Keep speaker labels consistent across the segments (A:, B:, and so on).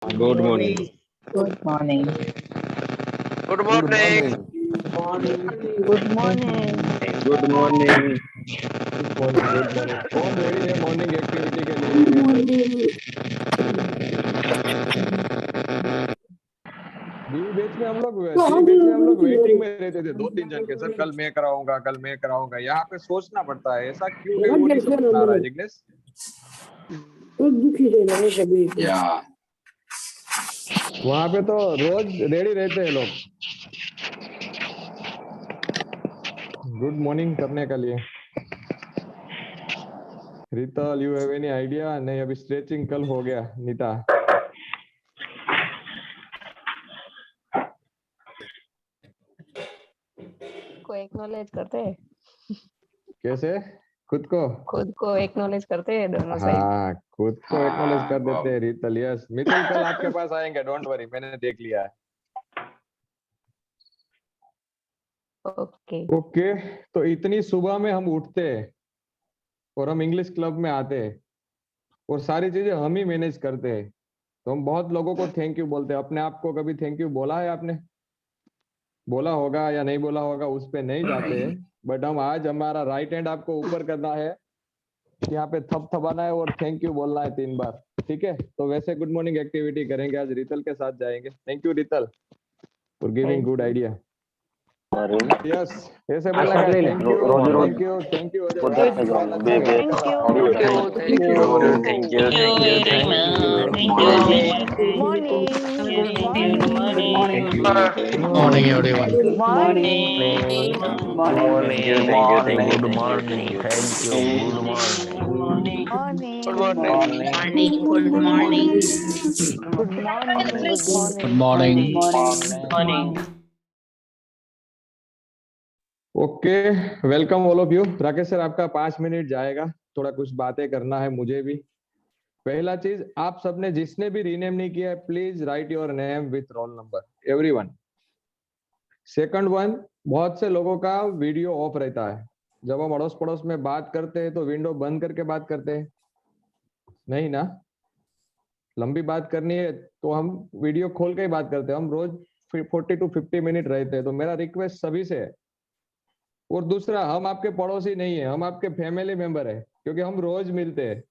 A: Good morning.
B: Good morning.
C: Good morning.
B: Good morning.
A: Good morning.
D: Good morning. कौन ready है morning activity के लिए? B batch में हम लोग वेटिंग में रहते थे, 2-3 जन के। सर कल मैं कराऊंगा। यहाँ पे सोचना पड़ता है, ऐसा क्यों है वो नहीं समझ में आ रहा है जिग्नेश।
A: Yeah.
D: वहाँ पे तो रोज रेडी रहते हैं लोग गुड मॉर्निंग करने के लिए। रितल, यू हैव एनी आइडिया? नहीं, अभी स्ट्रेचिंग कल हो गया। नीता,
E: को एक्नॉलेज करते हैं,
D: कैसे खुद को
E: एक्नॉलेज करते हैं दोनों साइड।
D: हाँ, खुद को एक्नॉलेज कर
A: wow.
D: देते हैं रितल। यस मितुल, कल आपके पास आएंगे, डोंट वरी, मैंने देख लिया है।
E: ओके
D: ओके, तो इतनी सुबह में हम उठते हैं और हम इंग्लिश क्लब में आते हैं और सारी चीजें हम ही मैनेज करते हैं। तो हम बहुत लोगों को थैंक यू बोलते हैं। अपने आप को कभी थैंक यू बोला है आपने? बोला होगा या नहीं बोला होगा, उस पे नहीं जाते हैं। बट हम आज हमारा राइट हैंड आपको ऊपर करना है, यहाँ पे थपथपाना है और थैंक यू बोलना है 3 बार। ठीक है, तो वैसे गुड मॉर्निंग एक्टिविटी करेंगे आज। रितल के साथ जाएंगे। Thank you Ritul for giving good idea. Yes, ऐसे बोलना है। Thank you thank you thank you.
E: Thank
F: Morning, everyone.
B: Good morning.
F: Good morning. Good morning. Thank you. Good morning.
C: Good morning.
E: Good morning.
F: Good morning.
D: Okay, welcome all of you. Rakesh sir, आपका 5 minute जाएगा। थोड़ा कुछ बातें करना है मुझे भी। पहला चीज, आप सबने जिसने भी रीनेम नहीं किया है, please right your name with roll number everyone. Second one, बहुत से लोगों का वीडियो ऑफ रहता है। जब हम अड़ोस पड़ोस में बात करते हैं तो विंडो बंद करके बात करते हैं, नहीं ना? लंबी बात करनी है तो हम वीडियो खोल के ही बात करते हैं। हम रोज 40 to 50 मिनट रहते हैं। तो मेरा रिक्वेस्ट सभी से है। और दूसरा, हम आपके पड़ोसी नहीं है, हम आपके फैमिली मेंबर है, क्योंकि हम रोज मिलते हैं।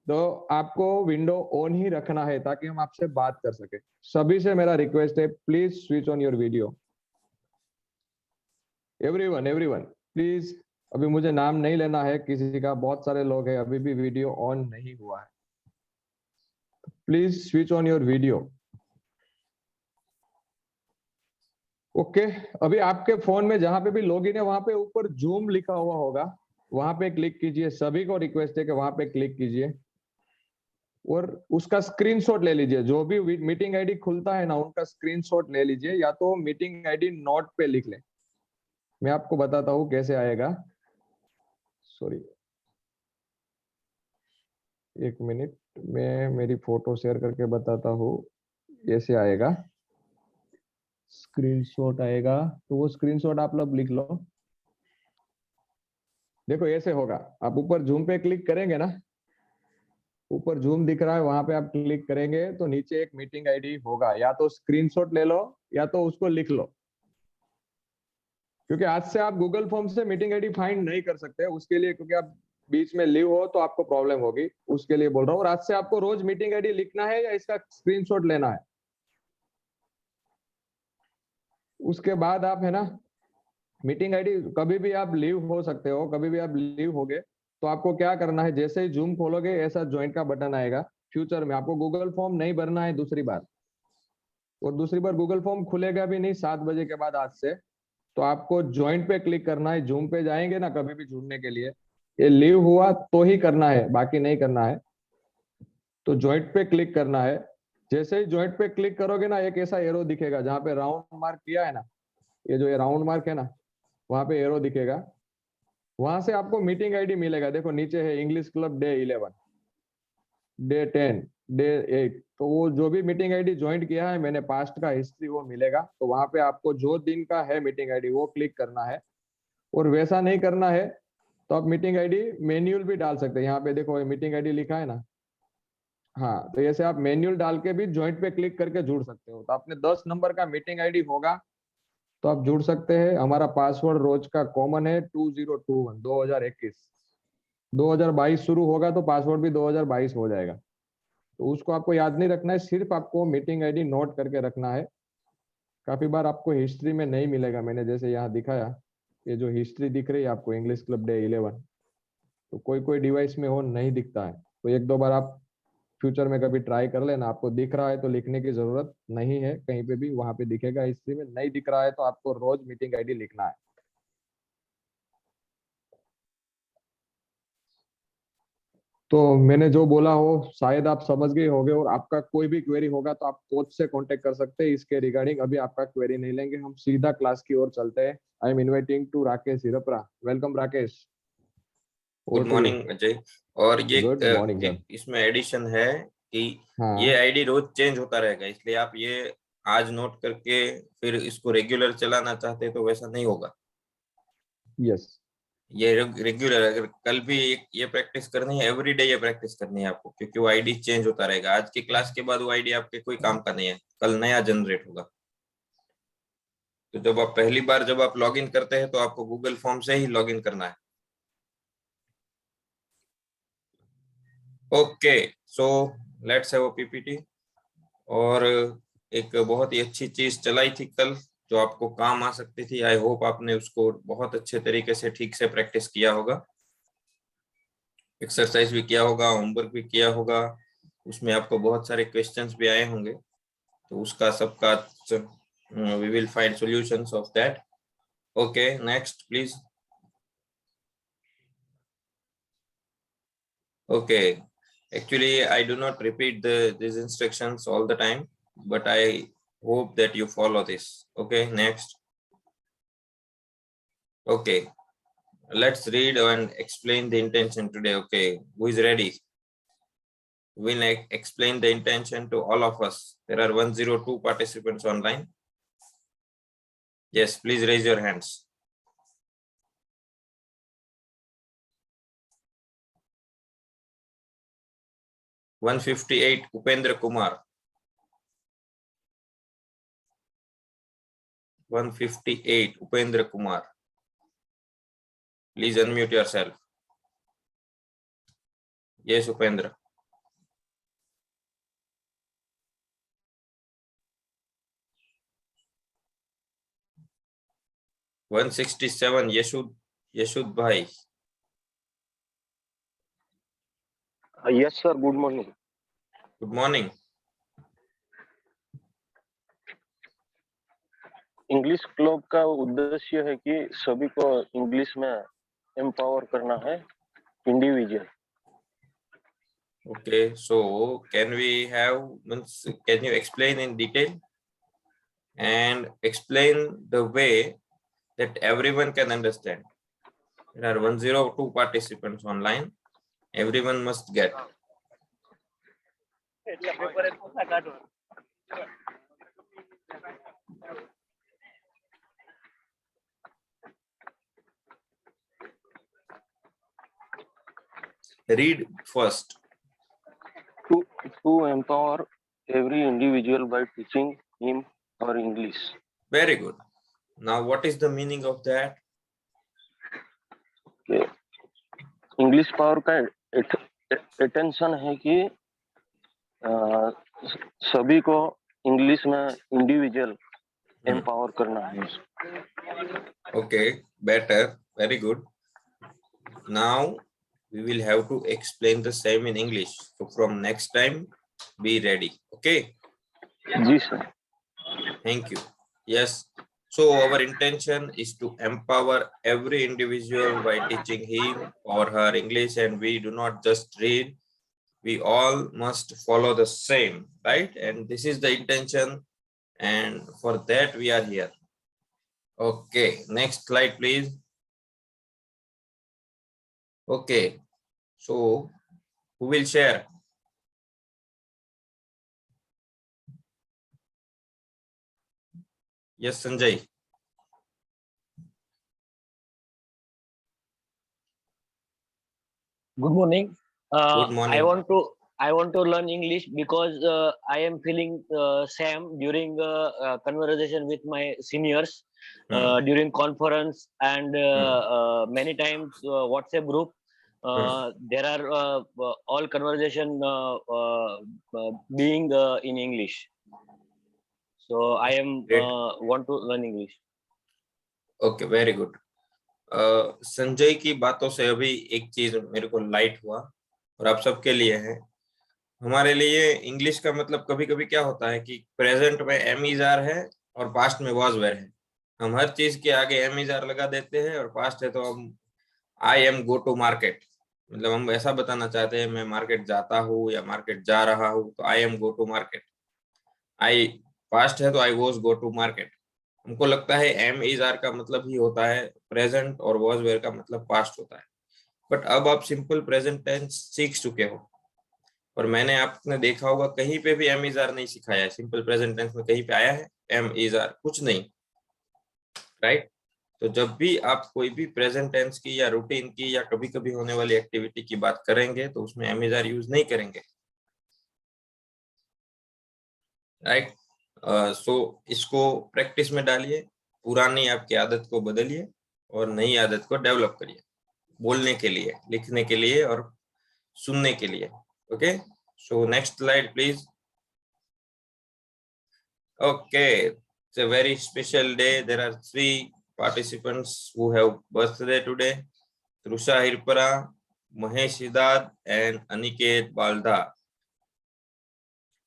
D: तो आपको विंडो ऑन ही रखना है ताकि हम आपसे बात कर सके। सभी से मेरा रिक्वेस्ट है, please switch on your video. Everyone please. अभी मुझे नाम नहीं लेना है किसी का, बहुत सारे लोग हैं अभी भी वीडियो ऑन नहीं हुआ है। Please switch on your video. Okay, अभी आपके फोन में जहां पे भी लॉगिन है वहां पे ऊपर जूम लिखा हुआ होगा, वहां पे क्लिक कीजिए। सभी को रिक्वेस्ट है कि वहां पे क्लिक कीजिए और उसका स्क्रीनशॉट ले लीजिए। जो भी मीटिंग आईडी खुलता है ना, उनका स्क्रीनशॉट ले लीजिए, या तो मीटिंग आईडी नोट पे लिख ले। मैं आपको बताता हूँ कैसे आएगा। सॉरी, एक मिनट, मैं मेरी फोटो शेयर करके बताता हूँ। ऐसे आएगा, स्क्रीनशॉट आएगा। तो वो स्क्रीनशॉट आप लोग लिख लो। देखो ऐसे होगा, आप ऊपर जूम पे क्लिक करेंगे ना, ऊपर जूम दिख रहा है, वहां पे आप क्लिक करेंगे तो नीचे एक मीटिंग आईडी होगा। या तो स्क्रीनशॉट ले लो या तो उसको लिख लो, क्योंकि आज से आप गूगल फॉर्म से मीटिंग आईडी फाइंड नहीं कर सकते उसके लिए, क्योंकि आप बीच में लीव हो तो आपको प्रॉब्लम होगी, उसके लिए बोल रहा हूँ। और आज से आपको रोज मीटिंग आईडी लिखना है या इसका स्क्रीनशॉट लेना है। उसके बाद आप है ना, मीटिंग आईडी कभी भी आप लीव हो सकते हो, कभी भी आप लीव होगे तो आपको क्या करना है, जैसे ही जूम खोलोगे ऐसा ज्वाइन का बटन आएगा। फ्यूचर में आपको गूगल फॉर्म नहीं भरना है दूसरी बार, और दूसरी बार गूगल फॉर्म खुलेगा भी नहीं 7 बजे के बाद आज से। तो आपको ज्वाइन पे क्लिक करना है। जूम पे जाएंगे ना कभी भी जुड़ने के लिए, ये लीव हुआ तो ही करना है, बाकी नहीं करना है। तो ज्वाइंट पे क्लिक करना है। जैसे ही ज्वाइंट पे क्लिक करोगे ना, एक ऐसा एरो दिखेगा जहां पे राउंड मार्क किया है ना, ये जो ये राउंड मार्क है ना, वहां पे एरो दिखेगा। वहां से आपको मीटिंग आईडी मिलेगा। देखो नीचे है English club day 11, day 10, day 8। तो वो जो भी मीटिंग आईडी ज्वाइन किया है मैंने, पास्ट का हिस्ट्री वो मिलेगा। तो वहां पे आपको जो दिन का है मीटिंग आईडी वो क्लिक करना है। और वैसा नहीं करना है तो आप मीटिंग आईडी मैन्युअल भी डाल सकते हैं। यहाँ पे देखो मीटिंग आईडी लिखा है ना, हाँ, तो ऐसे आप मैन्युअल डाल के भी ज्वाइंट पे क्लिक करके जुड़ सकते हो। तो आपने 10 नंबर का मीटिंग आईडी होगा तो आप जुड़ सकते हैं। हमारा पासवर्ड रोज का कॉमन है 2021 2021। 2022 शुरू होगा तो पासवर्ड भी 2022 हो जाएगा। तो उसको आपको याद नहीं रखना है, सिर्फ आपको मीटिंग आईडी नोट करके रखना है। काफी बार आपको हिस्ट्री में नहीं मिलेगा, मैंने जैसे यहाँ दिखाया, ये जो हिस्ट्री दिख रही है आपको इंग्लिश क्लब डे 11, तो कोई कोई डिवाइस में हो नहीं दिखता है। तो एक दो बार आप फ्यूचर में कभी ट्राई कर लेना। आपको दिख रहा है तो लिखने की जरूरत नहीं है, कहीं पे भी वहां पे दिखेगा हिस्ट्री में। नहीं दिख रहा है तो आपको रोज मीटिंग आईडी लिखना है। तो मैंने जो बोला हो शायद आप समझ गए होंगे, और आपका कोई भी क्वेरी होगा तो आप कोच से कांटेक्ट कर सकते हैं इसके रिगार्डिंग। अभी आपका क्वेरी नहीं लेंगे, हम सीधा क्लास की ओर चलते हैं। I am inviting to Rakesh Hirpara. Welcome Rakesh.
A: Good morning Ajay. और ये
D: गुड मॉर्निंग सर।
A: इसमें एडिशन है कि ये
D: हाँ
A: आईडी रोज चेंज होता रहेगा, इसलिए आप ये आज नोट करके फिर इसको रेगुलर चलाना चाहते तो वैसा नहीं होगा।
D: यस,
A: ये रेगुलर, अगर कल भी ये प्रैक्टिस करनी है, एवरीडे ये प्रैक्टिस करनी है आपको, क्योंकि वो आईडी चेंज होता रहेगा। आज की क्लास के बाद वो आईडी आपके कोई काम का नहीं है, कल नया जनरेट होगा। तो जब आप पहली बार जब आप लॉगिन करते हैं तो आपको गूगल फॉर्म से ही लॉगिन करना है। Okay, so let's have a PPT. और एक बहुत ही अच्छी चीज चलाई थी कल जो आपको काम आ सकती थी। आई होप आपने उसको बहुत अच्छे तरीके से ठीक से प्रैक्टिस किया होगा, एक्सरसाइज भी किया होगा, होमवर्क भी किया होगा। उसमें आपको बहुत सारे क्वेश्चंस भी आए होंगे, तो उसका सबका we will find solutions of that. Okay, next please. Okay, actually I do not repeat these instructions all the time, but I hope that you follow this. Okay, next. Okay, let's read and explain the intention today. Okay, who is ready? We'll explain the intention to all of us. There are 102 participants online. Yes, please raise your hands. (158) Upendra Kumar. 158 Upendra Kumar. Please unmute yourself. Yes, Upendra. (167) Yashud Bhai.
C: Yes, sir. Good morning.
A: Good morning.
C: English club का उद्देश्य है कि सभी को English में empower करना है, individual.
A: Okay, so can you explain in detail and explain the way that everyone can understand? There are 102 participants online. Everyone must get. Read first.
C: To empower every individual by teaching him or English.
A: Very good. Now, what is the meaning of that?
C: English power का attention है कि सभी को English में individual empower करना है।
A: Okay, better. Very good. Now we will have to explain the same in English. So from next time, be ready. Okay.
C: जी sir.
A: Thank you. Yes. So our intention is to empower every individual by teaching him or her English, and we do not just read. We all must follow the same, right? And this is the intention, and for that we are here. Okay, next slide, please. Okay, so who will share? Yes, Sanjay.
F: Good morning.
A: Good morning.
F: I want to I want to learn English because I am feeling same during conversation with my seniors during conference and many times WhatsApp group. There are all conversation being in English. So I am
A: Great.
F: want to learn English.
A: Okay, very good. Sanjay की बातों से अभी एक चीज मेरे को light हुआ और आप सबके लिए है। हमारे लिए इंग्लिश का मतलब कभी कभी क्या होता है कि प्रेजेंट में एम इज आर है और पास्ट में वाज वेयर है। हम हर चीज के आगे एम इज आर लगा देते हैं और पास्ट है तो हम I am go to market, मतलब हम ऐसा बताना चाहते हैं मैं मार्केट जाता हूँ या मार्केट जा रहा हूँ, तो I am go to market. I past है तो I was go to market. हमको लगता है एम इज आर का मतलब ही होता है प्रेजेंट और वॉज वेयर का मतलब पास्ट होता है। बट अब आप सिंपल प्रेजेंट टेंस सीख चुके हो और मैंने आपने देखा होगा कहीं पे भी एम इज आर नहीं सिखाया है। सिंपल प्रेजेंट टेंस में कहीं पे आया है एम इज आर? कुछ नहीं, राइट। तो जब भी आप कोई भी प्रेजेंट टेंस की या रूटीन की या कभी कभी होने वाली एक्टिविटी की बात करेंगे तो उसमें एम इज आर यूज नहीं करेंगे, राइट। सो इसको प्रैक्टिस में डालिए, पुरानी आपकी आदत को बदलिए और नई आदत को डेवलप करिए, बोलने के लिए, लिखने के लिए और सुनने के लिए। Okay, so next slide please. Okay, it's a very special day. There are 3 participants who have birthday today: Trusha Hirpara, Mahesh Siddharth, and Aniket Balda.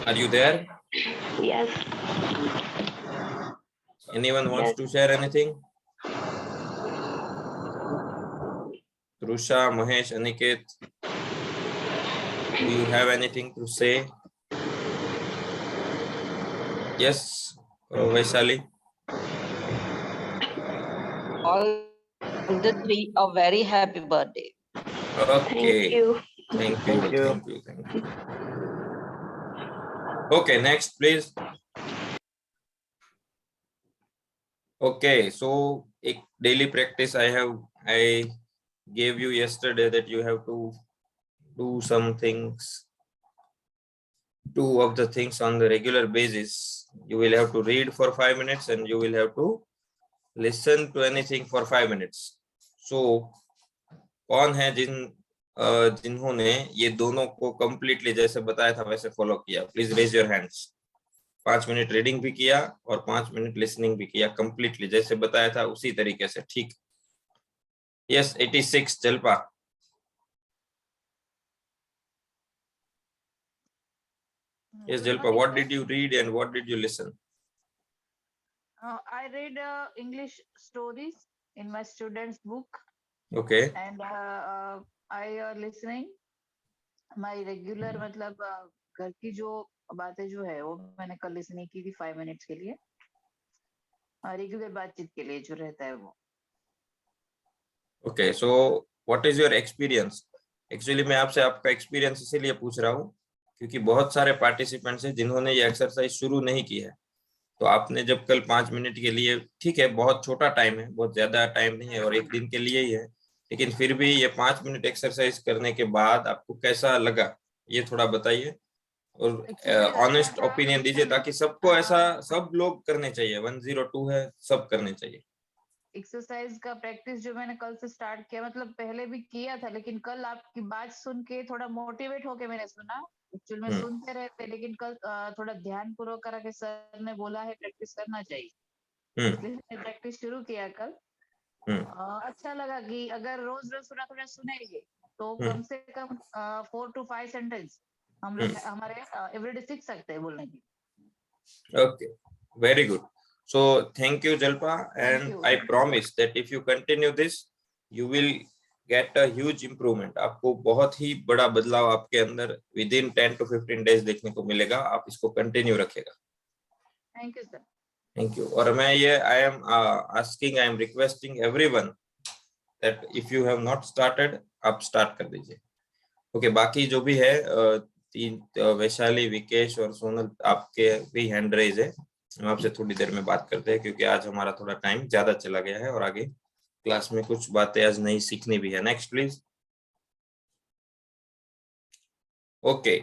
A: Are you there?
E: Yes.
A: Anyone wants to share anything? Trusha, Mahesh, Aniket, do you have anything to say? Yes, Vaishali.
B: All the 3 a very happy birthday.
A: Okay.
E: Thank you.
A: Thank you. Okay, next please. Okay, so a daily practice I gave you yesterday that you have to do some things, 2 of the things on the regular basis. You will have to read for 5 minutes and you will have to listen to anything for 5 minutes. So कौन है जिन्होंने ये दोनों को completely जैसे बताया था वैसे फॉलो किया? Please raise your hands. 5 minute reading भी किया और 5 मिनट लिसनिंग भी किया कंप्लीटली जैसे बताया था उसी तरीके से, ठीक? Yes, 86 जल्पा। Yes, Jalpa, what did you read and what did you listen?
G: I read English stories in my student's book,
A: Okay.
G: and I listening my regular मतलब घर की जो बातें जो है वो मैंने कल लिसनिंग की थी 5 मिनट्स के लिए, रेगुलर बातचीत के लिए जो रहता है वो।
A: Okay, so what is your experience? Actually मैं आपसे आपका एक्सपीरियंस इसीलिए पूछ रहा हूँ क्योंकि बहुत सारे पार्टिसिपेंट्स हैं जिन्होंने ये एक्सरसाइज शुरू नहीं की है। तो आपने जब कल 5 मिनट के लिए, ठीक है बहुत छोटा टाइम है, बहुत ज्यादा टाइम नहीं है और एक दिन के लिए ही है, लेकिन फिर भी ये 5 मिनट एक्सरसाइज करने के बाद आपको कैसा लगा ये थोड़ा बताइए और ऑनेस्ट ओपिनियन दीजिए ताकि सबको ऐसा सब लोग करने चाहिए। 102 है, सब करने चाहिए।
G: एक्सरसाइज का प्रैक्टिस जो मैंने कल से स्टार्ट किया, मतलब पहले भी किया था लेकिन कल आपकी बात सुन के थोड़ा मोटिवेट होके मैंने सुना। एक्चुअल में सुनते रहते लेकिन कल थोड़ा ध्यान पूर्वक करके सर ने बोला है प्रैक्टिस करना चाहिए, इसलिए मैंने प्रैक्टिस शुरू किया कल। अच्छा लगा कि अगर रोज रोज थोड़ा सुनेंगे तो कम से कम 4 to 5 सेंटेंस हम लोग हमारे एवरीडे सीख सकते हैं बोलने की।
A: Okay, very good. So thank you Jalpa, and I promise that if you continue this you will get a huge improvement. आपको बहुत ही बड़ा बदलाव आपके अंदर within 10 to 15 days देखने को मिलेगा। आप इसको कंटिन्यू रखेगा।
G: Thank you sir.
A: Thank you. और मैं ये I am requesting everyone that if you have not started आप स्टार्ट कर दीजिए। ओके, बाकी जो भी है 3 वैशाली, विकेश और सोनल आपके भी हैंड रेज है। हम आपसे थोड़ी देर में बात करते हैं क्योंकि आज हमारा थोड़ा टाइम ज्यादा चला गया है और आगे क्लास में कुछ बातें आज नई सीखनी भी है। Next please. Okay,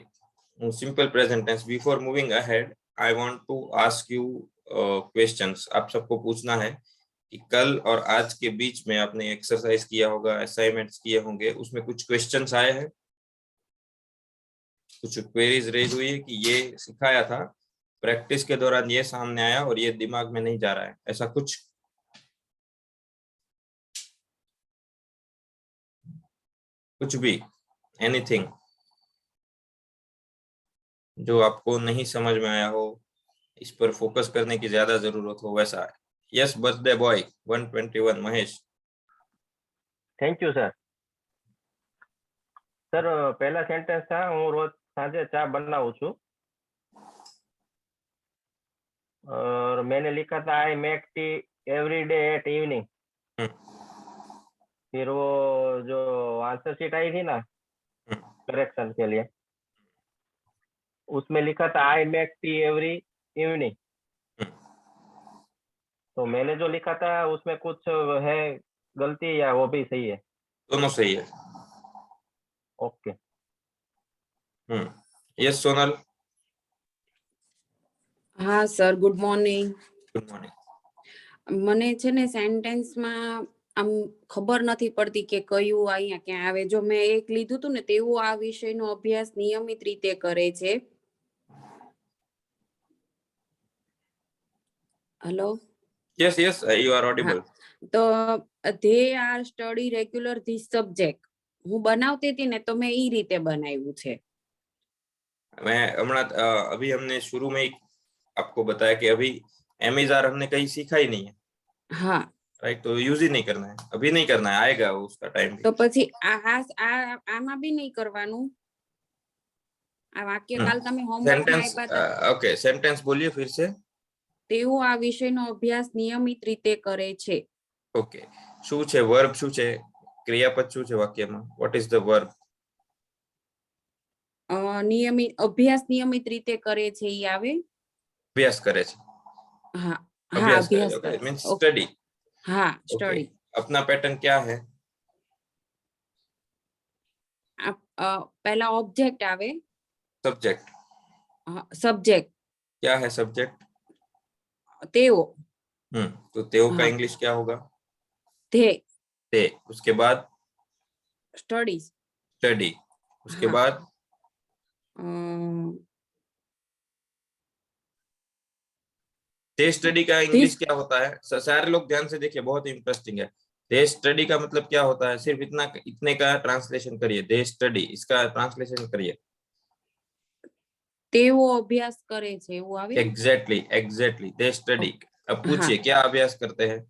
A: simple present tense. Before moving ahead, I want to ask you questions. आप सबको पूछना है कि कल और आज के बीच में आपने एक्सरसाइज किया होगा, असाइनमेंट्स किए होंगे, उसमें कुछ क्वेश्चंस आए हैं, कुछ क्वेरीज रेज हुई है कि ये सिखाया था, प्रैक्टिस के दौरान ये सामने आया और ये दिमाग में नहीं जा रहा है, ऐसा कुछ? कुछ भी, एनीथिंग जो आपको नहीं समझ में आया हो, इस पर फोकस करने की ज्यादा जरूरत हो, वैसा है? Yes, birthday boy 121 Mahesh.
H: Thank you sir. Sir पहला सेंटेंस था, હું રોજ સાંજે ચા બનાવું છું और मैंने लिखा था I make tea every day at evening. फिर वो जो आंसर शीट आई थी ना करेक्शन के लिए, उसमें लिखा था I make tea every evening. तो मैंने जो लिखा था उसमें कुछ है गलती या वो भी सही है?
A: दोनों सही है.
H: ओके.
A: यस सोनल.
I: હા sir, good morning.
A: Good morning.
I: મને છે ને સેન્ટેન્સમાં આમ ખબર નથી પડતી કે કયું અહીંયા ક્યાં આવે. જો મેં એક લીધું હતું ને, તેવું આ વિષયનો અભ્યાસ નિયમિત રીતે કરે છે. Hello.
A: Yes, yes, you are audible.
I: તો they are study regular this subject. હું બનાવતી હતી ને તો મેં ઈ રીતે બનાવ્યું છે.
A: मैं अभी हमने शुरू में ही आपको बताया कि अभी एमिजार हमने कहीं सीखा ही नहीं है.
I: हाँ.
A: राइट, तो यूज ही नहीं करना है, अभी नहीं करना है, आएगा वो उसका टाइम.
I: તો પછી આમાં બી નહીં કરવાનું. આ વાક્ય કાલ તમે હોમવર્કમાં આપ્યા હતા.
A: ओके, सेंटेंस बोलिए फिर से.
I: તેઓ આ વિષયનો અભ્યાસ નિયમિત રીતે કરે છે.
A: ઓકે, શું છે વર્બ, શું છે ક્રિયાપદ, શું છે વાક્યમાં? What is the verb?
I: નિયમિત અભ્યાસ નિયમિત રીતે કરે છે ઈ આવે.
A: અભ્યાસ કરે છે.
I: હા હા,
A: अभ्यास
I: અભ્યાસ
A: करे,
I: કરે.
A: Means study.
I: હા, સ્ટડી.
A: अपना पैटर्न क्या है?
I: પહેલા ઓબ્જેક્ટ આવે.
A: सब्जेक्ट.
I: સબ્જેક્ટ.
A: क्या है सब्जेक्ट?
I: તેઓ.
A: तो तेओ का
I: हाँ.
A: इंग्लिश क्या होगा?
I: ધે.
A: ते. उसके बाद
I: સ્ટડીઝ.
A: स्टडी. उसके
I: हाँ.
A: बाद ते स्टडी का इंग्लिश क्या होता है? सारे लोग ध्यान से देखिए, बहुत इंटरेस्टिंग है. दे स्टडी का मतलब क्या होता है? सिर्फ इतने का ट्रांसलेशन करिए. दे स्टडी, इसका ट्रांसलेशन करिए.
I: તેઓ અભ્યાસ કરે છે એવું આવે.
A: Exactly, exactly, they study. अब पूछिए क्या अभ्यास करते हैं?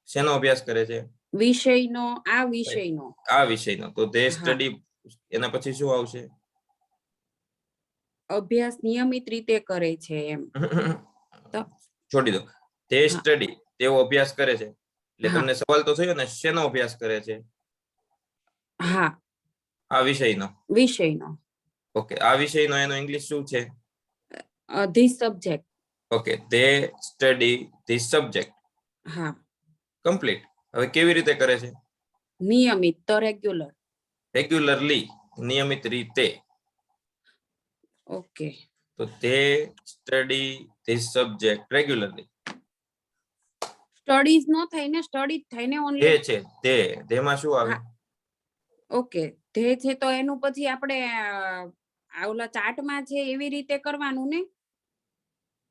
A: શેનો અભ્યાસ કરે છે?
I: વિષયનો. આ વિષયનો.
A: આ વિષયનો. તો દે સ્ટડી, એના પછી શું આવશે?
I: અભ્યાસ નિયમિત રીતે કરે છે એમ.
A: છોડી દો. તે સ્ટડી, તેઓ અભ્યાસ કરે છે. એટલે તમને સવાલ તો થયો ને, શેનો અભ્યાસ કરે છે?
I: હા,
A: આ વિષયનો.
I: વિષયનો.
A: ઓકે, આ વિષયનો એનો ઇંગ્લિશ શું છે?
I: This subject.
A: Okay, they study this subject.
I: હા,
A: કમ્પ્લીટ. હવે કેવી રીતે કરે છે?
I: નિયમિત, તો રેગ્યુલર.
A: રેગ્યુલરલી, નિયમિત રીતે.
I: ઓકે.
A: તો તે study this subject regularly.
I: Studies નો થાય ને, સ્ટડી થાય ને ઓનલી.
A: તે છે, તે. તેમાં શું આવે?
I: ઓકે, તે છે તો એનું પછી આપણે ઓલા ચાર્ટમાં છે એવી રીતે કરવાનું ને.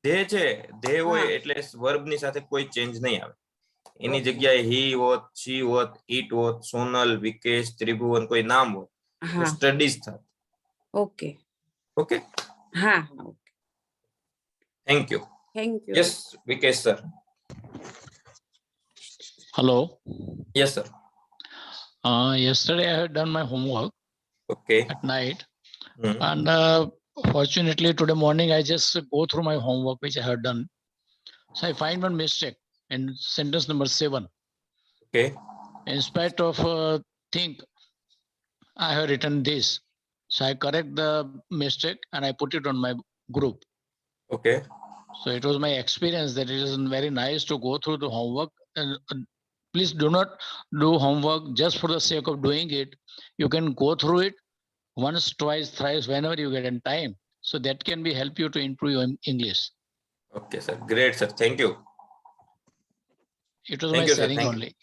A: ધે છે, ધે હોય એટલે વર્બની સાથે કોઈ ચેન્જ નહીં આવે. એની જગ્યાએ હી હોત, શી હોત, ઈટ હોત, સોનલ, વિકેશ, ત્રિભુવન કોઈ નામ હોત, સ્ટડીઝ થાત.
I: ઓકે.
A: ઓકે.
I: હા હા, okay.
A: Thank you.
I: Thank you.
A: Yes, Vikesh sir.
J: Hello.
A: Yes, sir.
J: Yesterday I had done my homework at night, and fortunately today morning I just go through my homework which I had done. So I find one mistake in sentence number 7.
A: Okay.
J: In spite of think, I have written this. So I correct the mistake and I put it on my group.
A: Okay.
J: So it was my experience that it is very nice to go through the homework. And please do not do homework just for the sake of doing it. You can go through it once, twice, thrice, whenever you get in time. So that can be help you to improve your English.
A: Okay, sir. Great, sir. Thank you.
J: It was
A: Thank
J: my
A: you, sir.
J: sharing
A: Thank you.
J: only.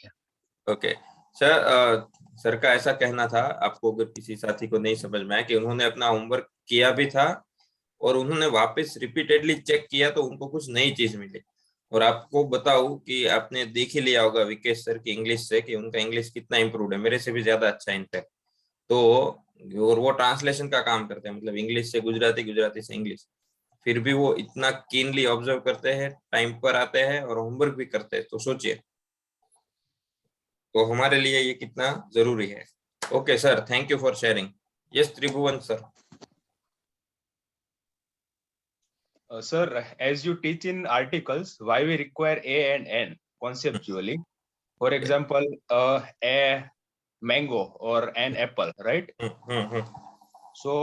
A: Okay sir, sir का ऐसा कहना था, आपको अगर किसी साथी को नहीं समझ में आया, कि उन्होंने अपना होमवर्क किया भी था और उन्होंने वापस रिपीटेडली चेक किया तो उनको कुछ नई चीज मिली। और आपको बताऊं कि आपने देख ही लिया होगा विकेश सर की इंग्लिश से कि उनका इंग्लिश कितना इम्प्रूव्ड है, मेरे से भी ज्यादा अच्छा इनफैक्ट। तो और वो ट्रांसलेशन का काम करते हैं, मतलब इंग्लिश से गुजराती, गुजराती से इंग्लिश। फिर भी वो इतना कीनली ऑब्जर्व करते हैं, टाइम पर आते हैं और होमवर्क भी करते हैं। तो सोचिए, तो हमारे लिए ये कितना जरूरी है। Okay sir, thank you for sharing. Yes Tribhuvan sir.
K: Sir, as you teach in articles, why we require a and n conceptually? For example, a mango or an apple, right? So,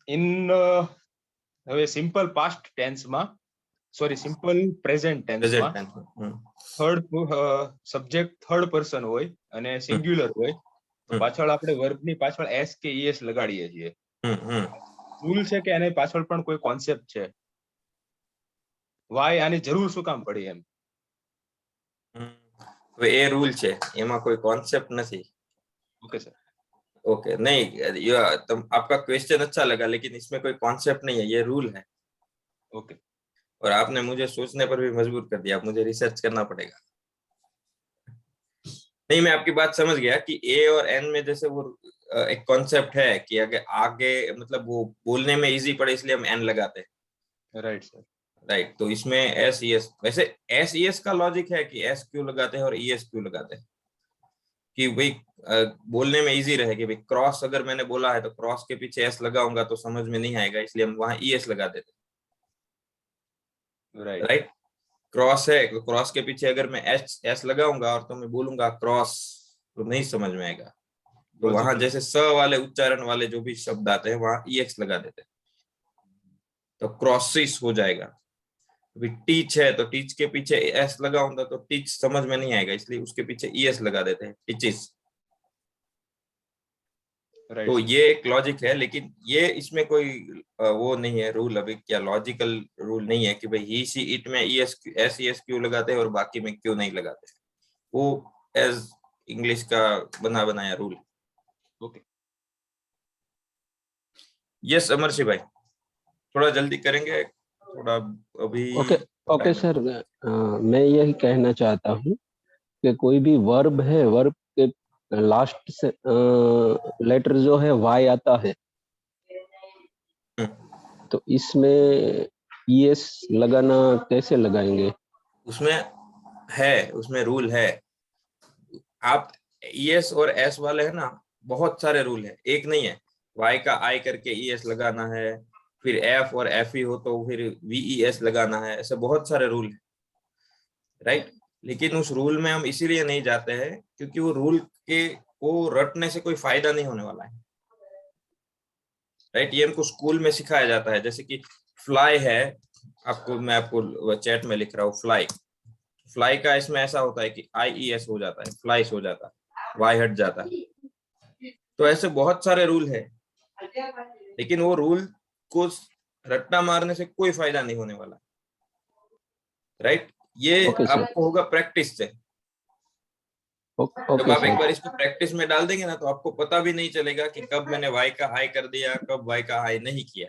K: in a simple past tense ma, sorry, simple present tense ma, third subject third person હોય અને singular હોય, તો પાછળ આપણે verb ની પાછળ s કે es લગાડીએ છીએ. રૂલ છે કે આની પાછળ પણ કોઈ કોન્સેપ્ટ છે? વાય આની જરૂર શું કામ પડી એમ?
A: તો એ રૂલ છે, એમાં કોઈ કોન્સેપ્ટ નથી.
K: Okay sir.
A: ओके नहीं, आपका क्वेश्चन अच्छा लगा, लेकिन इसमें कोई कॉन्सेप्ट नहीं है, ये रूल है।
K: ओके।
A: और आपने मुझे सोचने पर भी मजबूर कर दिया, मुझे रिसर्च करना पड़ेगा। नहीं, मैं आपकी बात समझ गया कि ए और एन में जैसे वो एक कॉन्सेप्ट है कि अगर आगे मतलब वो बोलने में इजी पड़े इसलिए हम एन लगाते हैं।
K: Right sir.
A: राइट, तो इसमें एस ई एस, वैसे एस ई एस का लॉजिक है कि एस क्यों लगाते हैं और ई एस क्यों लगाते हैं, कि भाई बोलने में इजी रहे कि भाई क्रॉस अगर मैंने बोला है तो क्रॉस के पीछे एस लगाऊंगा तो समझ में नहीं आएगा, इसलिए हम वहां ई एस लगा देते हैं। राइट, क्रॉस है तो क्रॉस के पीछे अगर मैं एस लगाऊंगा और तो मैं बोलूंगा क्रॉस तो नहीं समझ में आएगा, तो वहां जैसे स वाले उच्चारण वाले जो भी शब्द आते हैं वहां ई एक्स लगा देते हैं, तो क्रॉसिस हो जाएगा। टीच है तो टीच के पीछे एस लगाऊंगा तो टीच समझ में नहीं आएगा, इसलिए उसके पीछे ई एस लगा देते हैं, टीचिस। तो ये एक लॉजिक है, लेकिन ये इसमें कोई वो नहीं है रूल, अभी क्या लॉजिकल रूल नहीं है कि भाई ही सी इट में ई एस क्यों लगाते हैं और बाकी में क्यों नहीं लगाते, वो एज इंग्लिश का बना बनाया रूल।
K: ओके।
A: यस अमरसी भाई, थोड़ा जल्दी करेंगे, थोड़ा अभी।
L: ओके सर, मैं यही कहना चाहता हूँ कि कोई भी वर्ब है, वर्ब के लास्ट से लेटर जो है वाई आता है, तो इसमें ईएस लगाना कैसे लगाएंगे?
A: उसमें रूल है। आप ईएस और एस वाले है ना, बहुत सारे रूल है, एक नहीं है। वाई का आई करके ईएस लगाना है, फिर एफ और एफ ई हो तो फिर वीईएस लगाना है, ऐसे बहुत सारे रूल है। राइट, लेकिन उस रूल में हम इसीलिए नहीं जाते हैं क्योंकि वो रूल के को रटने से कोई फायदा नहीं होने वाला है। राइट, ये हमको स्कूल में सिखाया जाता है, जैसे कि फ्लाई है, मैं आपको चैट में लिख रहा हूँ, फ्लाई का इसमें ऐसा होता है कि IES हो जाता है, फ्लाइस हो जाता है, वाई हट जाता है। तो ऐसे बहुत सारे रूल है, लेकिन वो रूल को रट्टा मारने से कोई फायदा नहीं होने वाला। राइट, ये आपको होगा प्रैक्टिस से। जब आप एक बार इसको प्रैक्टिस में डाल देंगे ना, तो आपको पता भी नहीं चलेगा कि कब मैंने वाई का हाई कर दिया, कब वाई का हाई नहीं किया,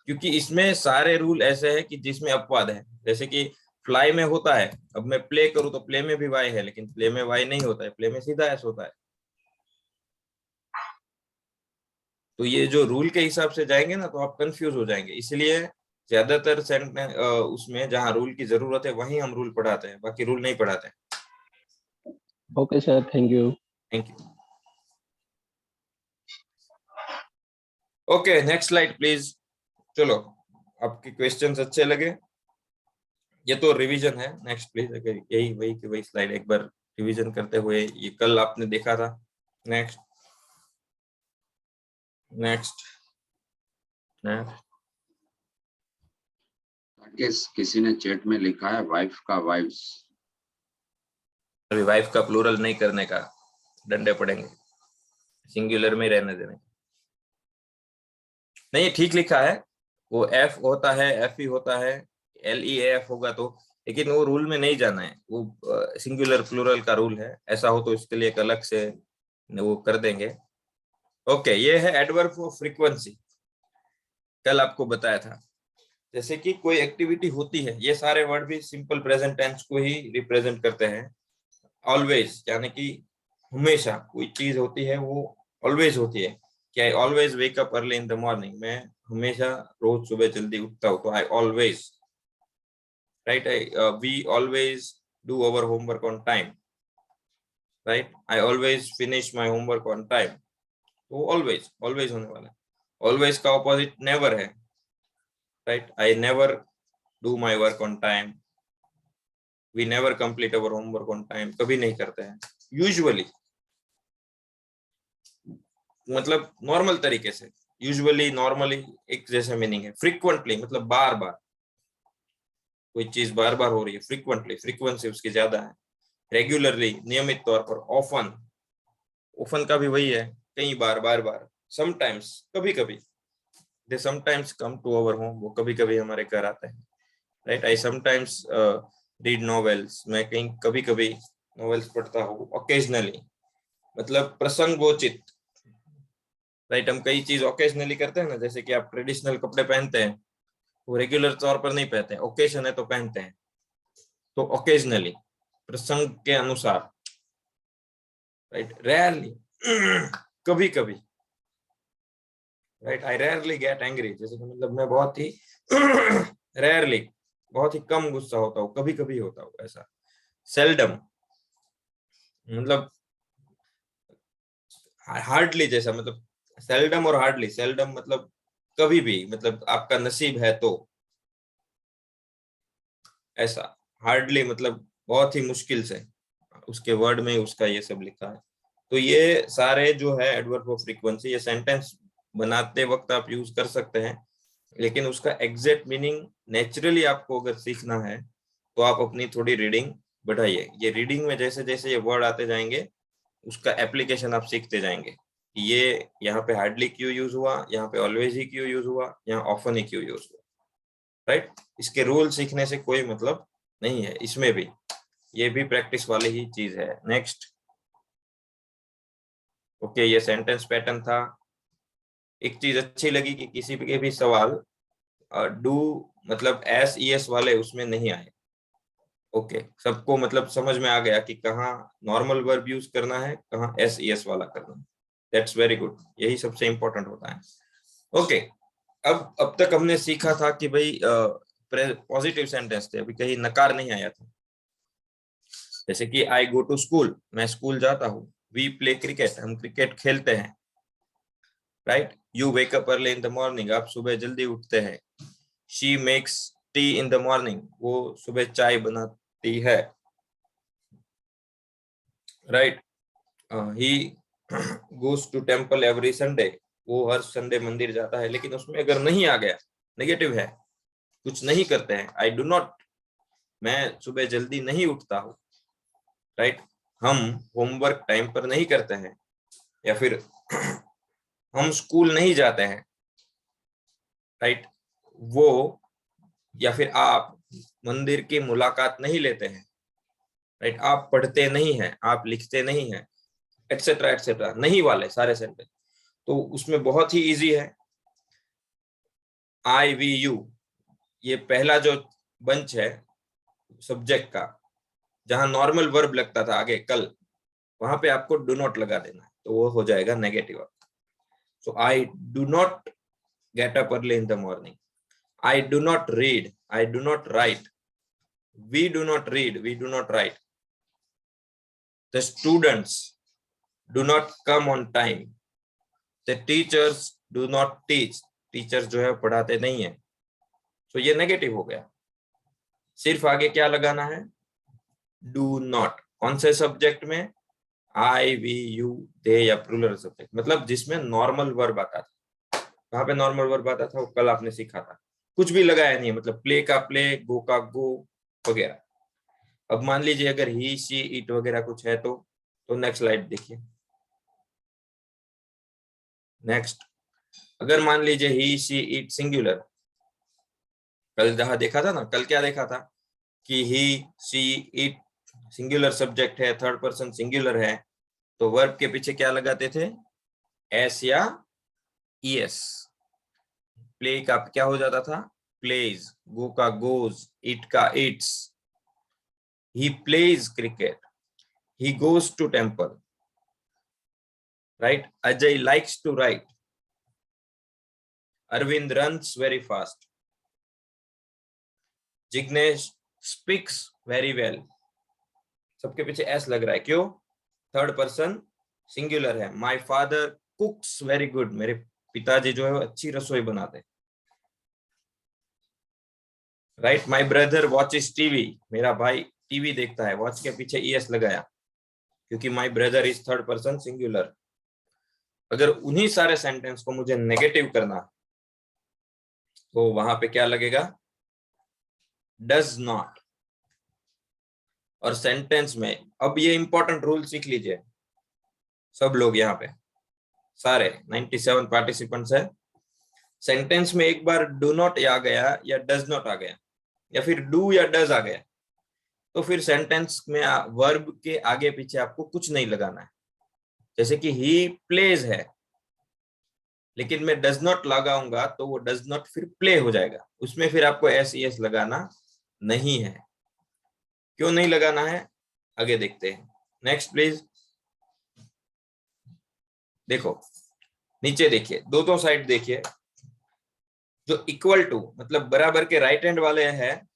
A: क्योंकि इसमें सारे रूल ऐसे हैं कि जिसमें अपवाद है। जैसे कि फ्लाई में होता है, अब मैं प्ले करूं तो प्ले में भी वाई है, लेकिन प्ले में वाई नहीं होता है, प्ले में सीधा एस होता है। तो ये जो रूल के हिसाब से जाएंगे ना तो आप कंफ्यूज हो जाएंगे, इसलिए ज्यादातर सेंटेंस उसमें जहां रूल की जरूरत है वहीं हम रूल पढ़ाते हैं, बाकी रूल नहीं पढ़ाते हैं।
L: Okay sir, thank you.
A: Thank you. Okay, next slide please. चलो, आपके क्वेश्चंस अच्छे लगे, ये तो रिवीजन है। नेक्स्ट प्लीज, अगर यही वही की वही स्लाइड एक बार रिवीजन करते हुए, ये कल आपने देखा था। Next next next.
M: किसी ने चैट में लिखा है वाइफ का वाइफ्स।
A: अभी वाइफ का प्लूरल नहीं करने का, डंडे पड़ेंगे, सिंगुलर में रहने देने। नहीं ठीक लिखा है, वो एफ होता है, एफ ही होता है, LEAF होगा तो, लेकिन वो रूल में नहीं जाना है, वो सिंगुलर प्लूरल का रूल है, ऐसा हो तो इसके लिए एक अलग से वो कर देंगे। ओके, ये है एडवर्ब ऑफ फ्रीक्वेंसी, कल आपको बताया था। जैसे कि कोई एक्टिविटी होती है, ये सारे वर्ड भी सिंपल प्रेजेंट टेंस को ही रिप्रेजेंट करते हैं। ऑलवेज यानी कि हमेशा कोई चीज होती है वो ऑलवेज होती है, कि I always wake up early in the morning, मैं हमेशा रोज सुबह जल्दी उठता हूँ, तो I always, right, we always do our homework on time, right, I always finish my homework on time, तो ऑलवेज ऑलवेज होने वाला है। ऑलवेज का ऑपोजिट नेवर है, right, I never do my work on time, we never complete our homework on time, कभी नहीं करते हैं। यूजुअली मतलब नॉर्मल तरीके से, यूजुअली नॉर्मली एक जैसा मीनिंग है। फ्रीक्वेंटली मतलब बार बार, कोई चीज बार बार हो रही है, फ्रीक्वेंटली फ्रीक्वेंसी उसकी ज्यादा है। रेगुलरली नियमित तौर पर, ऑफन, ऑफन का भी वही है, कई बार, बार बार। समटाइम्स कभी कभी, they sometimes come to our home, वो कभी कभी हमारे घर आते हैं, right. I sometimes read novels, मैं कहीं कभी कभी नॉवेल्स पढ़ता हूँ। ओकेजनली मतलब प्रसंगोचित, राइट, हम कई चीज ओकेजनली करते हैं ना, जैसे कि आप ट्रेडिशनल कपड़े पहनते हैं, वो रेगुलर तौर पर नहीं पहनते हैं, ओकेजन है तो पहनते हैं, तो ओकेजनली प्रसंग के अनुसार, राइट। रेयरली कभी कभी, राइट, आई रेयरली गेट एंग्री, जैसे कि मतलब मैं बहुत ही रेयरली, बहुत ही कम गुस्सा होता हूँ, कभी कभी होता हूँ, ऐसा। सेल्डम मतलब हार्डली जैसा, मतलब सेल्डम और हार्डली। सेल्डम मतलब कभी भी, मतलब आपका नसीब है तो, ऐसा। हार्डली मतलब बहुत ही मुश्किल से, उसके वर्ड में उसका ये सब लिखा है। तो ये सारे जो है एडवर्ब ऑफ फ्रीक्वेंसी, ये सेंटेंस बनाते वक्त आप यूज कर सकते हैं, लेकिन उसका एग्जैक्ट मीनिंग नेचुरली आपको अगर सीखना है तो आप अपनी थोड़ी रीडिंग बढ़ाइए। ये रीडिंग में जैसे जैसे ये वर्ड आते जाएंगे, उसका एप्लीकेशन आप सीखते जाएंगे कि ये यहाँ पे हार्डली क्यों यूज हुआ, यहाँ पे ऑलवेज ही क्यों यूज हुआ, यहाँ ऑफन ही क्यों यूज हुआ, राइट। इसके रूल सीखने से कोई मतलब नहीं है, इसमें भी ये भी प्रैक्टिस वाली ही चीज है। नेक्स्ट, ओके, ये सेंटेंस पैटर्न था। एक चीज अच्छी लगी कि किसी के भी सवाल डू मतलब SES वाले उसमें नहीं आए। ओके, सबको मतलब समझ में आ गया कि कहाँ नॉर्मल वर्ब यूज करना है, कहाँ SES वाला करना है। दैट्स वेरी गुड, यही सबसे इंपॉर्टेंट होता है। ओके, अब तक हमने सीखा था कि भाई पॉजिटिव सेंटेंस थे, अभी कहीं नकार नहीं आया था। जैसे कि आई गो टू स्कूल, मैं स्कूल जाता हूँ। वी प्ले क्रिकेट, हम क्रिकेट खेलते हैं, right. You wake up early in the morning, आप सुबह जल्दी उठते हैं। She makes tea in the morning, वो सुबह चाय बनाती है, right. He goes to temple every Sunday, वो हर संडे मंदिर जाता है। लेकिन उसमें अगर नहीं आ गया, नेगेटिव है, कुछ नहीं करते हैं। आई डू नॉट, मैं सुबह जल्दी नहीं उठता हूँ, राइट। हम होमवर्क टाइम पर नहीं करते हैं, या फिर हम स्कूल नहीं जाते हैं, राइट। वो, या फिर आप मंदिर की मुलाकात नहीं लेते हैं, राइट। आप पढ़ते नहीं हैं, आप लिखते नहीं हैं, एटसेट्रा एटसेट्रा, नहीं वाले सारे सेंटेंस। तो उसमें बहुत ही इजी है। आई वी यू, ये पहला जो बंच है सब्जेक्ट का, जहां नॉर्मल वर्ब लगता था आगे कल, वहां पे आपको डू नॉट लगा देना है, तो वो हो जाएगा negative. So I do not get up early in the morning. I do not read, I do not write. We do not read, we do not write. The students do not come on time. The teachers do not teach, teachers जो है पढ़ाते नहीं है। तो ये negative हो गया। सिर्फ आगे क्या लगाना है, डू नॉट। कौन से सब्जेक्ट में, आई वी यू दे या प्लूरल सब्जेक्ट, मतलब जिसमें नॉर्मल वर्ब आता था। कहाँ पे नॉर्मल वर्ब आता था, वो कल आपने सीखा था। कुछ भी लगाया नहीं है, मतलब प्ले का प्ले, गो का गो वगैरह। अब मान लीजिए अगर ही शी इट वगैरह कुछ है तो नेक्स्ट स्लाइड देखिए। नेक्स्ट, अगर मान लीजिए ही शी इट सिंगुलर, कल जहां देखा था ना, कल क्या देखा था कि ही शी इट सिंगुलर सब्जेक्ट है, थर्ड पर्सन सिंगुलर है, तो वर्ब के पीछे क्या लगाते थे, एस या ईएस। प्ले का क्या हो जाता था, प्लेज, गो का गोज, इट का it's. He plays cricket, he goes to temple, right? Ajay likes to write, Arvind runs very fast, Jignesh speaks very well। सबके पीछे एस लग रहा है, क्यों, थर्ड पर्सन सिंगुलर है। माय फादर कुक्स वेरी गुड, मेरे पिताजी जो है वो अच्छी रसोई बनाते, right? My brother watches TV, मेरा भाई टीवी देखता है, वॉच के पीछे ईएस लगाया क्योंकि my brother is third person singular. अगर उन्हीं सारे सेंटेंस को मुझे नेगेटिव करना तो वहां पे क्या लगेगा, डज नॉट। और सेंटेंस में अब ये इंपॉर्टेंट रूल सीख लीजिए सब लोग, यहाँ पे सारे 97 पार्टिसिपेंट्स है। सेंटेंस में एक बार डू नॉट आ गया या डज नॉट आ गया या फिर डू या डज आ गया, तो फिर सेंटेंस में वर्ब के आगे पीछे आपको कुछ नहीं लगाना है। जैसे कि ही प्लेज है, लेकिन मैं डज नॉट लगाऊंगा तो वो डज नॉट फिर प्ले हो जाएगा, उसमें फिर आपको एस एस लगाना नहीं है। क्यों नहीं लगाना है, आगे देखते हैं। Next please. देखो नीचे देखिए, दो साइड देखिए, जो इक्वल टू मतलब बराबर के राइट हैंड वाले हैं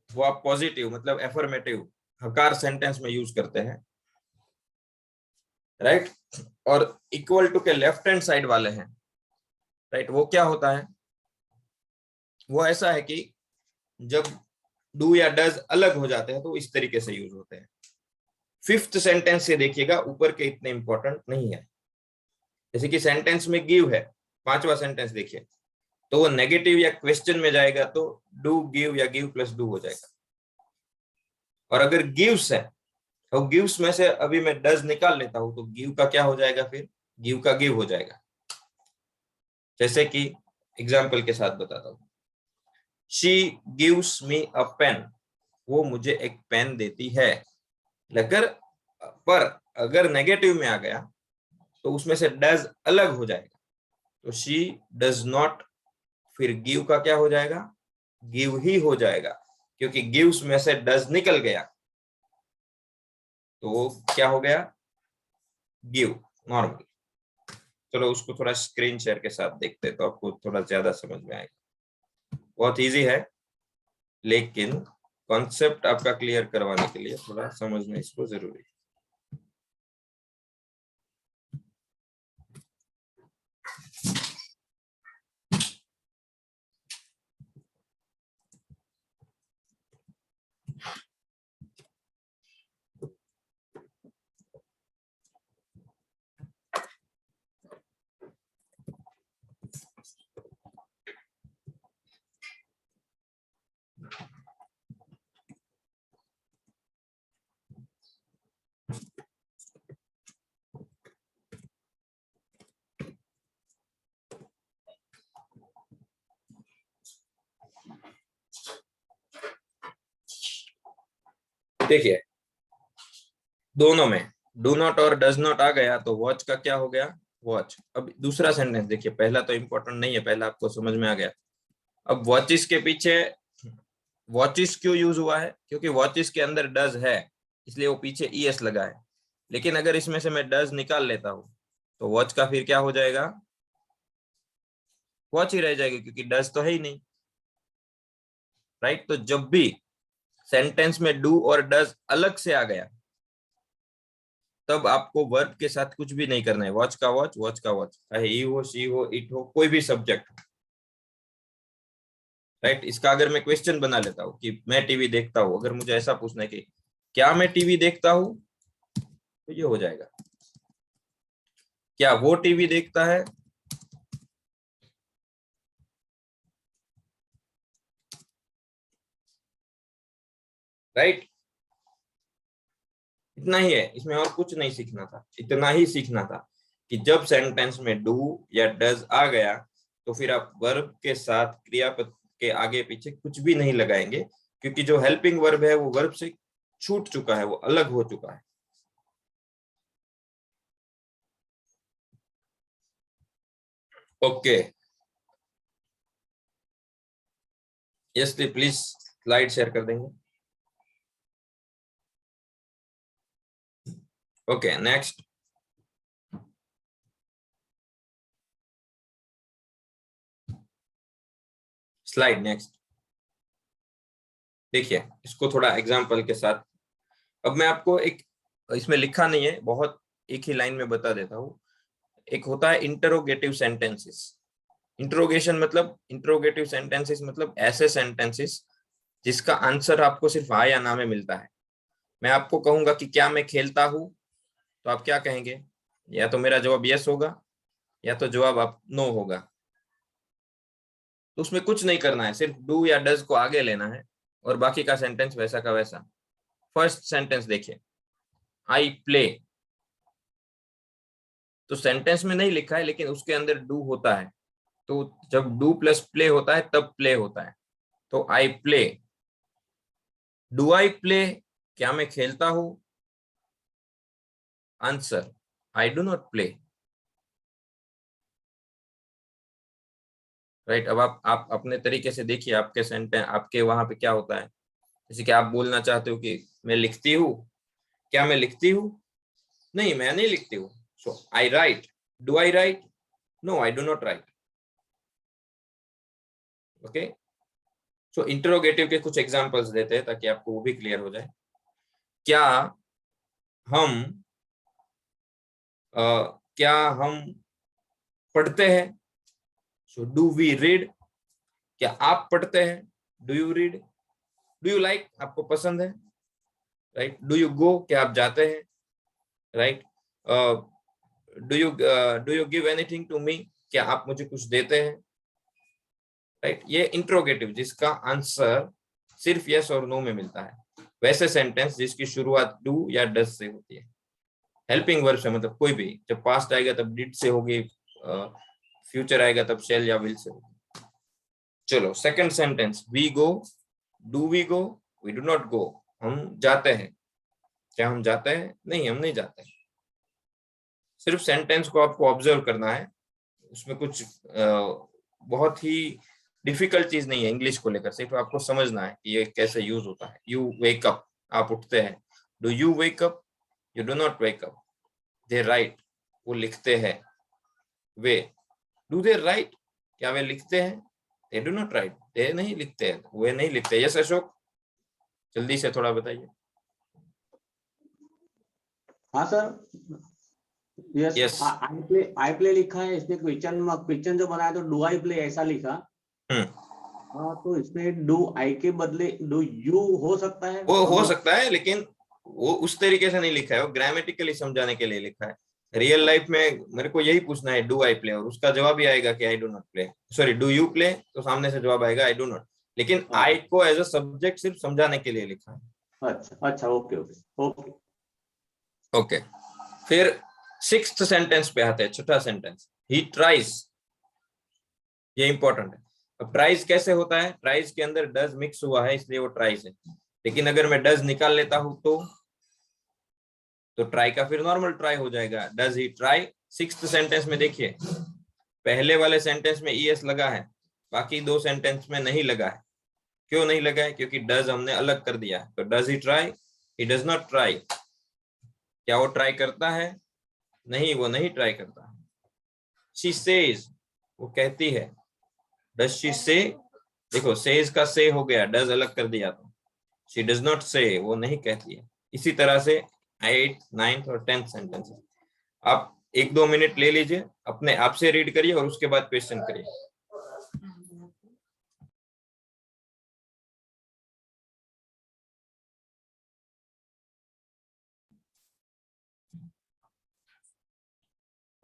A: वो आप पॉजिटिव मतलब एफर्मेटिव हकार सेंटेंस में यूज करते हैं, राइट? और इक्वल टू के लेफ्ट हैंड साइड वाले हैं, राइट? वो क्या होता है, वो ऐसा है कि जब डू या डज अलग हो जाते हैं तो इस तरीके से यूज होते हैं। फिफ्थ सेंटेंस से देखिएगा, ऊपर के इतने इंपॉर्टेंट नहीं है। जैसे कि सेंटेंस में गिव है, पांचवा सेंटेंस देखिए, तो वो नेगेटिव या क्वेश्चन में जाएगा तो डू गिव या गिव प्लस डू हो जाएगा। और अगर गिव्स है तो गिव्स में से अभी मैं डज निकाल लेता हूं तो गिव का क्या हो जाएगा, फिर गिव का गिव हो जाएगा। जैसे कि एग्जाम्पल के साथ बताता हूं, she gives me a pen, वो मुझे एक पेन देती है। पर अगर नेगेटिव में आ गया तो उसमें से डज अलग हो जाएगा, तो शी डज नॉट, फिर गिव का क्या हो जाएगा, गिव ही हो जाएगा, क्योंकि गिव्स में से डज निकल गया तो वो क्या हो गया, गिव नॉर्मल। चलो उसको थोड़ा स्क्रीन शेयर के साथ देखते हैं तो आपको थोड़ा ज्यादा समझ में आएगा। बहुत इजी है, लेकिन कॉन्सेप्ट आपका क्लियर करवाने के लिए थोड़ा समझना इसको जरूरी है। देखिए दोनों में डू नॉट और डज नॉट आ गया तो वॉच का क्या हो गया, वॉच। अब दूसरा सेंटेंस देखिए, पहला तो इंपॉर्टेंट नहीं है, पहला आपको समझ में आ गया। अब वॉचिस के पीछे वॉचिस क्यों यूज हुआ है, क्योंकि वॉचिस के अंदर डज है इसलिए वो पीछे ईएस लगा है। लेकिन अगर इसमें से मैं डज निकाल लेता हूं तो वॉच का फिर क्या हो जाएगा, वॉच ही रह जाएगी क्योंकि डज तो है ही नहीं, राइट? तो जब भी सेंटेंस में डू और डज अलग से आ गया तब आपको वर्ब के साथ कुछ भी नहीं करना है। वॉच का वॉच, वॉच का वॉच, चाहे ही हो, शी हो, इट हो, कोई भी सब्जेक्ट हो, राइट? इसका अगर मैं क्वेश्चन बना लेता हूँ कि मैं टीवी देखता हूँ, अगर मुझे ऐसा पूछना है कि क्या मैं टीवी देखता हूँ, तो ये हो जाएगा, क्या वो टीवी देखता है, राइट? इतना ही है, इसमें और कुछ नहीं सीखना था, इतना ही सीखना था कि जब सेंटेंस में डू या डज आ गया तो फिर आप वर्ब के साथ क्रियापद के आगे पीछे कुछ भी नहीं लगाएंगे, क्योंकि जो हेल्पिंग वर्ब है वो वर्ब से छूट चुका है, वो अलग हो चुका है। Okay, yes please slide share कर देंगे। Okay, next. Slide next. देखिए इसको थोड़ा एग्जांपल के साथ, अब मैं आपको एक, इसमें लिखा नहीं है, बहुत एक ही लाइन में बता देता हूँ। एक होता है इंटरोगेटिव सेंटेंसेस। इंटरोगेशन मतलब, इंटरोगेटिव सेंटेंसेस मतलब ऐसे सेंटेंसेस जिसका आंसर आपको सिर्फ हाँ या ना में मिलता है। मैं आपको कहूंगा कि क्या मैं खेलता हूं, तो आप क्या कहेंगे? या तो मेरा जवाब यस होगा, या तो जवाब आप नो होगा। तो उसमें कुछ नहीं करना है, सिर्फ डू या डज को आगे लेना है और बाकी का सेंटेंस वैसा का वैसा। फर्स्ट सेंटेंस देखिए, आई प्ले, तो सेंटेंस में नहीं लिखा है लेकिन उसके अंदर डू होता है, तो जब डू प्लस प्ले होता है तब प्ले होता है। तो I play. Do I play, क्या मैं खेलता हूं? Answer, I do not play. Right, अब आप अपने तरीके से देखिए, आपके सेंटेंस, आपके वहां पे क्या होता है। जैसे कि आप बोलना चाहते हो कि मैं लिखती हूँ, क्या मैं लिखती हूँ? नहीं, मैं नहीं लिखती हूँ। So I write. Do I write? No, I do not write. Okay, so interrogative के कुछ एग्जांपल्स देते हैं ताकि आपको वो भी क्लियर हो जाए। क्या हम पढ़ते हैं? So do we read. क्या आप पढ़ते हैं? Do you read. Do you like, आपको पसंद है। राइट, डू यू गो, क्या आप जाते हैं। Right, do you give anything to me, क्या आप मुझे कुछ देते हैं। राइट, ये इंट्रोगेटिव जिसका आंसर सिर्फ यस और नो में मिलता है। वैसे सेंटेंस जिसकी शुरुआत डू या डज से होती है। हेल्पिंग वर्ब से मतलब कोई भी, जब पास्ट आएगा तब डिड से होगी, फ्यूचर आएगा तब शैल या विल से होगी। चलो second sentence, we go. Do we go? We do not go. हम जाते हैं, क्या हम जाते हैं? नहीं, हम नहीं जाते। सिर्फ सेंटेंस को आपको ऑब्जर्व करना है, उसमें कुछ बहुत ही डिफिकल्ट चीज नहीं है इंग्लिश को लेकर, सिर्फ आपको समझना है कि ये कैसे यूज होता है। यू वेक अप, आप उठते हैं। Do you wake up? You do not wake up. They right, वो लिखते हैं। वे, डू दे राइट? क्या वे लिखते हैं? दे डू नॉट राइट, दे नहीं लिखते हैं, वे नहीं लिखते। यस अशोक, जल्दी से थोड़ा बताइए।
N: हाँ सर, यस, आई प्ले लिखा है, इसमें क्वेश्चन जो बनाया तो डू आई प्ले ऐसा लिखा। हाँ, तो इसमें डू आई के बदले डू यू हो सकता है।
A: वो हो सकता है, लेकिन वो उस तरीके से नहीं लिखा है, वो ग्रामेटिकली समझाने के लिए लिखा है। रियल लाइफ में मेरे को यही पूछना है, डू आई प्ले, और उसका जवाब ही आएगा कि आई do not play. Sorry, do you play, तो सामने से जवाब आएगा आई डू नॉट। लेकिन आई को एज अ सब्जेक्ट सिर्फ समझाने के लिए लिखा है।
N: अच्छा, ओके ओके ओके
A: ओके। फिर सिक्स्थ सेंटेंस पे आते हैं, छठा सेंटेंस, ही ट्राइज। ये इंपॉर्टेंट है। अब ट्राइज कैसे होता है? ट्राइज के अंदर डज मिक्स हुआ है, इसलिए वो ट्राइज है। लेकिन अगर मैं डज निकाल लेता हूं तो ट्राई का फिर नॉर्मल ट्राई हो जाएगा। Does he try. Sixth sentence में देखिए, पहले वाले सेंटेंस में ईएस लगा है, बाकी दो सेंटेंस में नहीं लगा है। क्यों नहीं लगा है? क्योंकि डज हमने अलग कर दिया है। तो does he try? He does not try. क्या वो ट्राई करता है? नहीं, वो नहीं ट्राई करता। शी सेज, वो कहती है। डज शी से? देखो, सेज का से हो गया, डज अलग कर दिया तो शी डज नॉट से, वो नहीं कहती है। इसी तरह से 8, 9 और 10 सेंटेंस। आप 1-2 मिनट ले लीजिए, अपने आप से रीड करिए और उसके बाद क्वेश्चन करिए।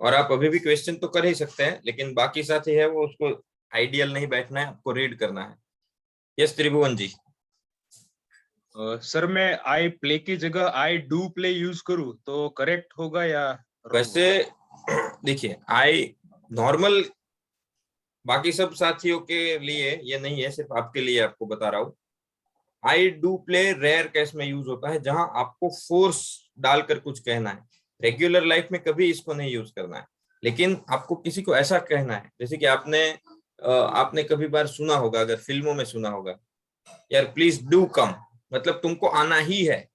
A: और आप अभी भी क्वेश्चन तो कर ही सकते हैं, लेकिन बाकी साथी है वो, उसको आइडियल नहीं बैठना है, आपको रीड करना है। यस त्रिभुवन जी।
K: सर, मैं आई प्ले की जगह आई डू प्ले यूज करूं तो करेक्ट होगा या?
A: वैसे देखिए, आई नॉर्मल बाकी सब साथियों के लिए ये नहीं है, सिर्फ आपके लिए आपको बता रहा हूँ। I do play rare case में यूज होता है जहां आपको फोर्स डालकर कुछ कहना है। रेगुलर लाइफ में कभी इसको नहीं यूज करना है, लेकिन आपको किसी को ऐसा कहना है, जैसे कि आपने कभी बार सुना होगा, अगर फिल्मों में सुना होगा, यार प्लीज डू कम, मतलब तुमको आना ही है।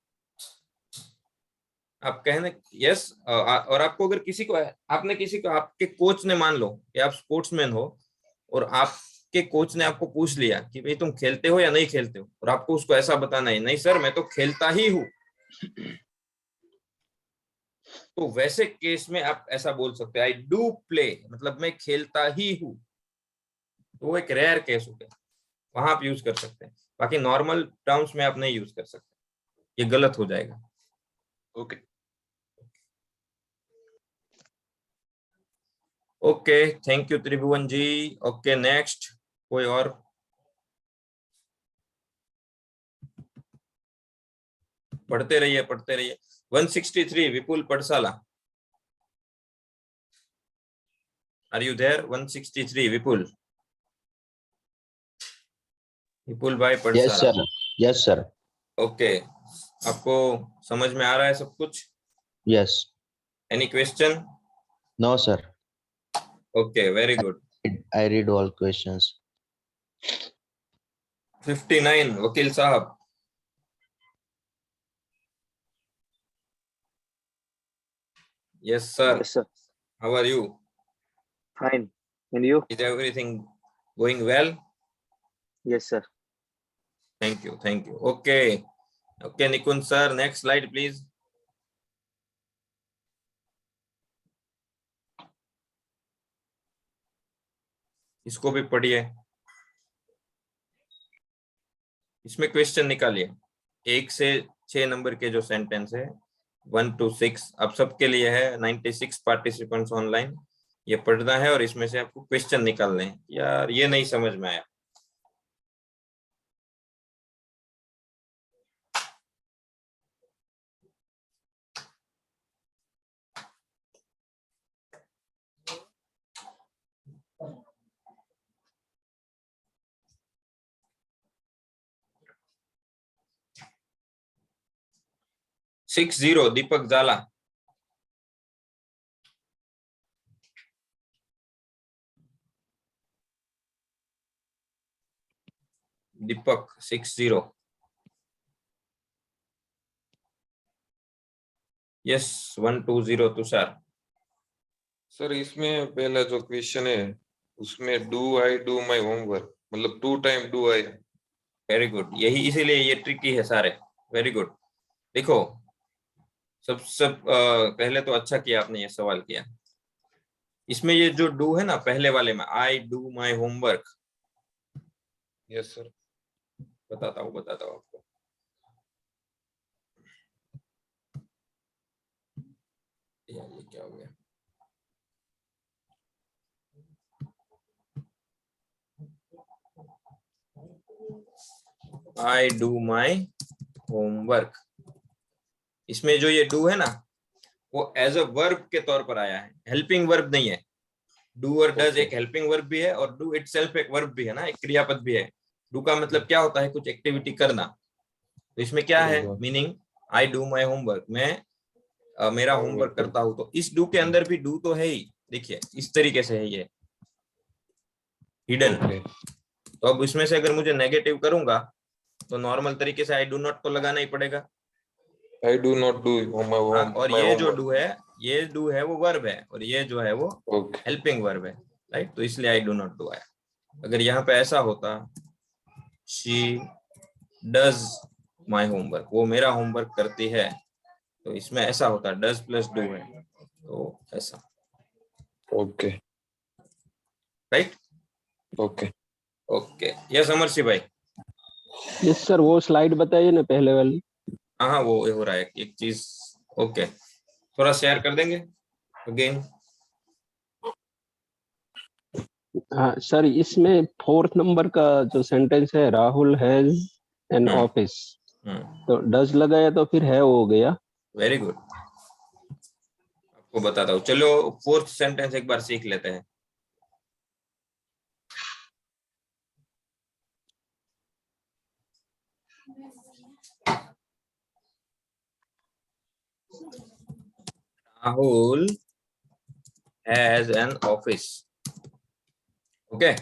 A: आप कहने यस, और आपको अगर किसी को आपके कोच ने, मान लो कि आप स्पोर्ट्समैन हो और आपके कोच ने आपको पूछ लिया कि भाई तुम खेलते हो या नहीं खेलते हो, और आपको उसको ऐसा बताना है, नहीं सर मैं तो खेलता ही हूँ, तो वैसे केस में आप ऐसा बोल सकते हैं, आई डू प्ले, मतलब मैं खेलता ही हूँ। तो वो एक रेयर केस हो गया, वहां आप यूज कर सकते हैं। बाकी नॉर्मल टर्म्स में आप नहीं यूज कर सकते, ये गलत हो जाएगा।
K: Okay
A: okay, thank you Tribhuvan ji. Okay next, कोई और? पढ़ते रहिए 163 Vipul Padsala, are you there? 163 Vipul भाई Padsala.
O: Yes sir, yes sir.
A: Okay, आपको समझ में आ रहा है सब कुछ?
O: Yes.
A: Any question?
O: No sir.
A: Okay, very good.
O: I read all questions.
A: 59 वकील साहब। Yes, sir.
P: Yes, sir.
A: How are you?
P: Fine. And you?
A: Is everything going well?
P: Yes, sir.
A: Thank you. Thank you. Okay. Okay, Nikun sir, next slide, please. इसको भी पढ़िए, इसमें question निकालिए। 1 से 6 number के जो सेंटेंस है, 1 to 6, आप सबके लिए है। 96 पार्टिसिपेंट्स ऑनलाइन, ये पढ़ना है और इसमें से आपको क्वेश्चन निकालने हैं। यार ये नहीं समझ में आया, सिक्स 0 दीपक जाला। दीपक 60। यस 120 तुषार।
Q: सर इसमें पहला जो क्वेश्चन है उसमें do I do my homework, मतलब 2 time do I.
A: Very good, यही इसीलिए ये ट्रिकी है सारे। Very good. देखो सब पहले तो अच्छा किया आपने ये सवाल किया। इसमें ये जो डू है ना, पहले वाले में, I do my homework.
Q: Yes sir.
A: बताता हूँ आपको। ये क्या हो गया? आई डू माई होमवर्क, इसमें जो ये डू है ना, वो एज अ वर्ब के तौर पर आया है, हेल्पिंग वर्ब नहीं है। डू और डज एक हेल्पिंग वर्ब भी है, और डू इटसेल्फ एक वर्ब भी है ना, एक क्रियापद भी है। डू का मतलब क्या होता है? कुछ एक्टिविटी करना। तो इसमें क्या है meaning? I do my homework, मैं मेरा होमवर्क करता हूं। तो इस डू के अंदर भी डू तो है ही, देखिए इस तरीके से है ये हिडन। तो अब इसमें से अगर मुझे नेगेटिव करूंगा तो नॉर्मल तरीके से आई डू नॉट तो लगाना ही पड़ेगा।
Q: आई डू नॉट डू
A: और ये जो डू है, ये डू है वो वर्ब है, और ये जो है वो हेल्पिंग वर्ब है, राइट? तो इसलिए आई डू नॉट डू आया। अगर यहाँ पे ऐसा होता, शी डज माई होमवर्क, वो मेरा होमवर्क करती है, तो इसमें ऐसा होता डज प्लस डू है, तो ऐसा।
Q: Okay,
A: right?
Q: Okay
A: okay. Yes Amarsi भाई।
L: यस सर, वो स्लाइड बताइए ना पहले वाली।
A: हाँ वो हो रहा है एक चीज। ओके, थोड़ा शेयर कर देंगे अगेन।
L: हाँ सर, इसमें 4th नंबर का जो सेंटेंस है, राहुल हैज एन ऑफिस, तो डज लगाया तो फिर है हो गया।
A: वेरी गुड, आपको बताता हूँ। चलो 4th सेंटेंस एक बार सीख लेते हैं। Rahul has an office. Okay,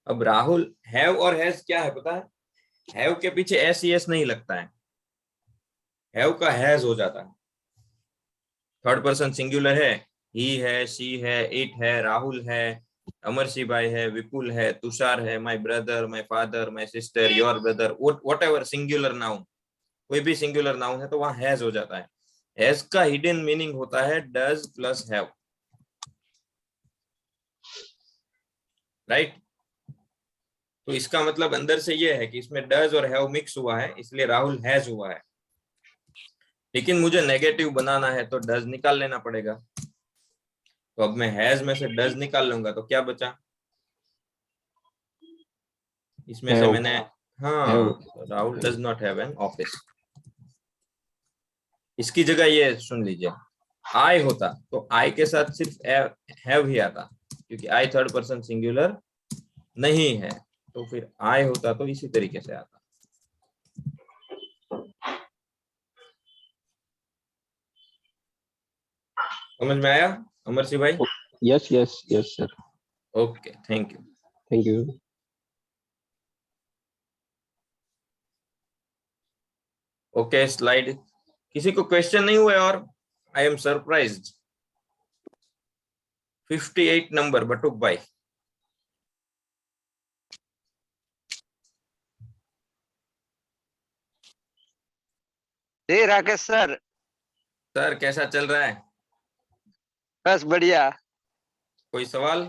A: अब राहुल हैव और हैज क्या है पता है? हैव के पीछे एस ई एस नहीं लगता है, हैव का हैज हो जाता है। थर्ड पर्सन सिंगुलर है, ही है, शी है, इट है, राहुल है, अमरसी भाई है, विपुल है, तुषार है, my brother, my father, my sister, your brother, whatever singular noun, कोई भी सिंगुलर नाउन है तो वहां हैज हो जाता है। हैज का हिडन मीनिंग होता है डज प्लस हैव, राइट? तो इसका मतलब अंदर से ये है कि इसमें डज और हैव मिक्स हुआ है, इसलिए राहुल हैज हुआ है। लेकिन मुझे नेगेटिव बनाना है तो डज निकाल लेना पड़ेगा। तो अब मैं हैज में से डज निकाल लूंगा तो क्या बचा? इसमें से मैंने, हाँ, Rahul does not have an office. इसकी जगह ये सुन लीजिए, आई होता तो आई के साथ सिर्फ हैव ही आता, क्योंकि आई थर्ड पर्सन सिंगुलर नहीं है, तो फिर आई होता तो इसी तरीके से आता। समझ में आया अमर सिंह भाई?
L: Yes yes yes sir.
A: Okay, thank you.
L: Thank you.
A: Okay, slide किसी को क्वेश्चन नहीं हुए? और आई एम सरप्राइज्ड, 58 नंबर बटुक भाई।
R: जी राकेश सर।
A: सर कैसा चल रहा है?
R: बस बढ़िया।
A: कोई सवाल?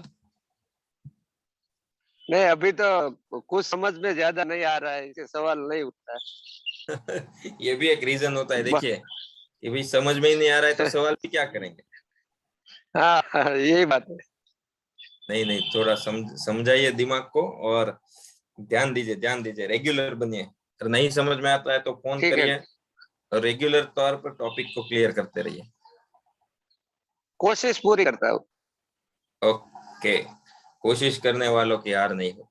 R: नहीं, अभी तो कुछ समझ में ज्यादा नहीं आ रहा है, इसके सवाल नहीं उठता है।
A: ये भी एक रीजन होता है, देखिए कि भाई समझ में ही नहीं आ रहा है तो सवाल भी क्या करेंगे।
R: हाँ, यही बात है।
A: नहीं नहीं, थोड़ा समझाइए दिमाग को और ध्यान दीजिए, रेगुलर बनिए। अगर नहीं समझ में आता है तो फोन करिए और रेगुलर तौर पर टॉपिक को क्लियर करते रहिए।
R: कोशिश पूरी करता हूँ।
A: ओके, कोशिश करने वालों की हार नहीं होती।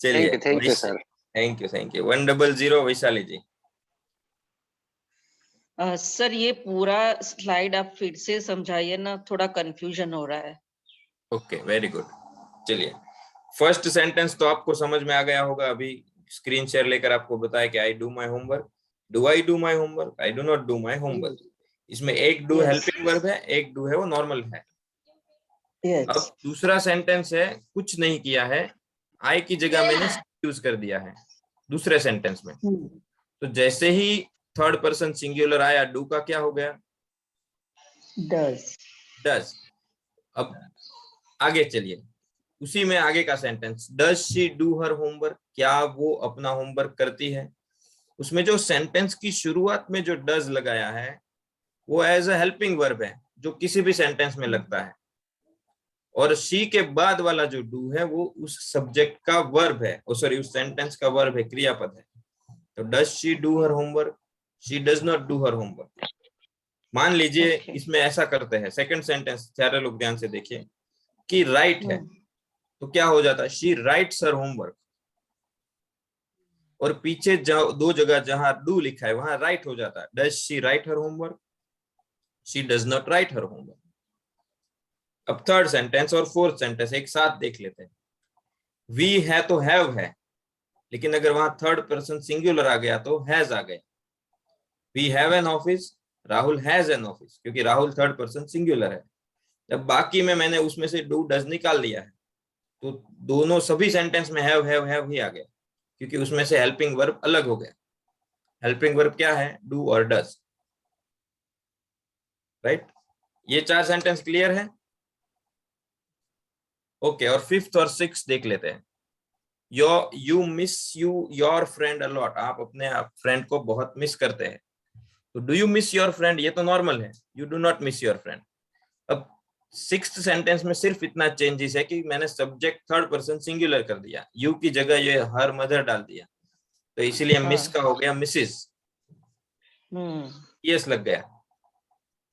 A: चलिए,
R: thank you sir.
A: Thank you. 100 Vaishali ji.
B: Sir ये पूरा स्लाइड आप फिर से समझाइए ना, थोड़ा कंफ्यूजन हो रहा है।
A: Okay, very good. चलिए, फर्स्ट सेंटेंस तो आपको समझ में आ गया होगा। अभी स्क्रीन शेयर लेकर आपको बताया कि I do my homework, do I do my homework, I do not do my homework. इसमें एक डू हेल्पिंग वर्ब है, एक डू है वो नॉर्मल है। अब दूसरा सेंटेंस है कुछ नहीं किया है, आई की जगह मैंने यूज कर दिया है दूसरे सेंटेंस में। तो जैसे ही थर्ड पर्सन सिंगुलर आया, डू का क्या हो गया? डज। अब आगे चलिए, उसी में आगे का sentence, does she do her homework, क्या वो अपना होमवर्क करती है? उसमें जो सेंटेंस की शुरुआत में जो डज लगाया है वो एज अ हेल्पिंग वर्ब है, जो किसी भी सेंटेंस में लगता है। और शी के बाद वाला जो डू है वो उस सब्जेक्ट का वर्ब है, सॉरी उस सेंटेंस का वर्ब है, क्रियापद है। तो does she do her homework, she does not do her homework. मान लीजिए इसमें ऐसा करते हैं, सेकंड सेंटेंस सारे लोग ध्यान से देखिए कि राइट है, तो क्या हो जाता है? She writes her homework. और पीछे दो जगह जहां डू लिखा है वहां राइट हो जाता है। Does she write her homework, she does not right her homework. अब थर्ड सेंटेंस और फोर्थ सेंटेंस एक साथ देख लेते हैं। वी है तो हैव है, लेकिन अगर वहां थर्ड पर्सन सिंगुलर आ गया तो हैज आ गया। We have an office, Rahul has an office, क्योंकि राहुल थर्ड पर्सन सिंगुलर है। जब बाकी में मैंने उसमें से डू डज निकाल लिया है तो दोनों सभी सेंटेंस में हैव ही आ गया, क्योंकि उसमें से हेल्पिंग वर्ब अलग हो गया। हेल्पिंग वर्ब क्या है? डू और डज, राइट? ये चार सेंटेंस क्लियर है? ओके, और फिफ्थ और सिक्स देख लेते हैं। You miss your friend a lot, आप अपने फ्रेंड को बहुत मिस करते हैं। तो do you miss your friend, ये तो नॉर्मल है, you do not miss your friend. अब सिक्स्थ सेंटेंस में सिर्फ इतना चेंजेस है कि मैंने सब्जेक्ट थर्ड पर्सन सिंगुलर कर दिया, यू की जगह ये हर मदर डाल दिया, तो इसीलिए मिस का हो गया मिसिस। यस लग गया।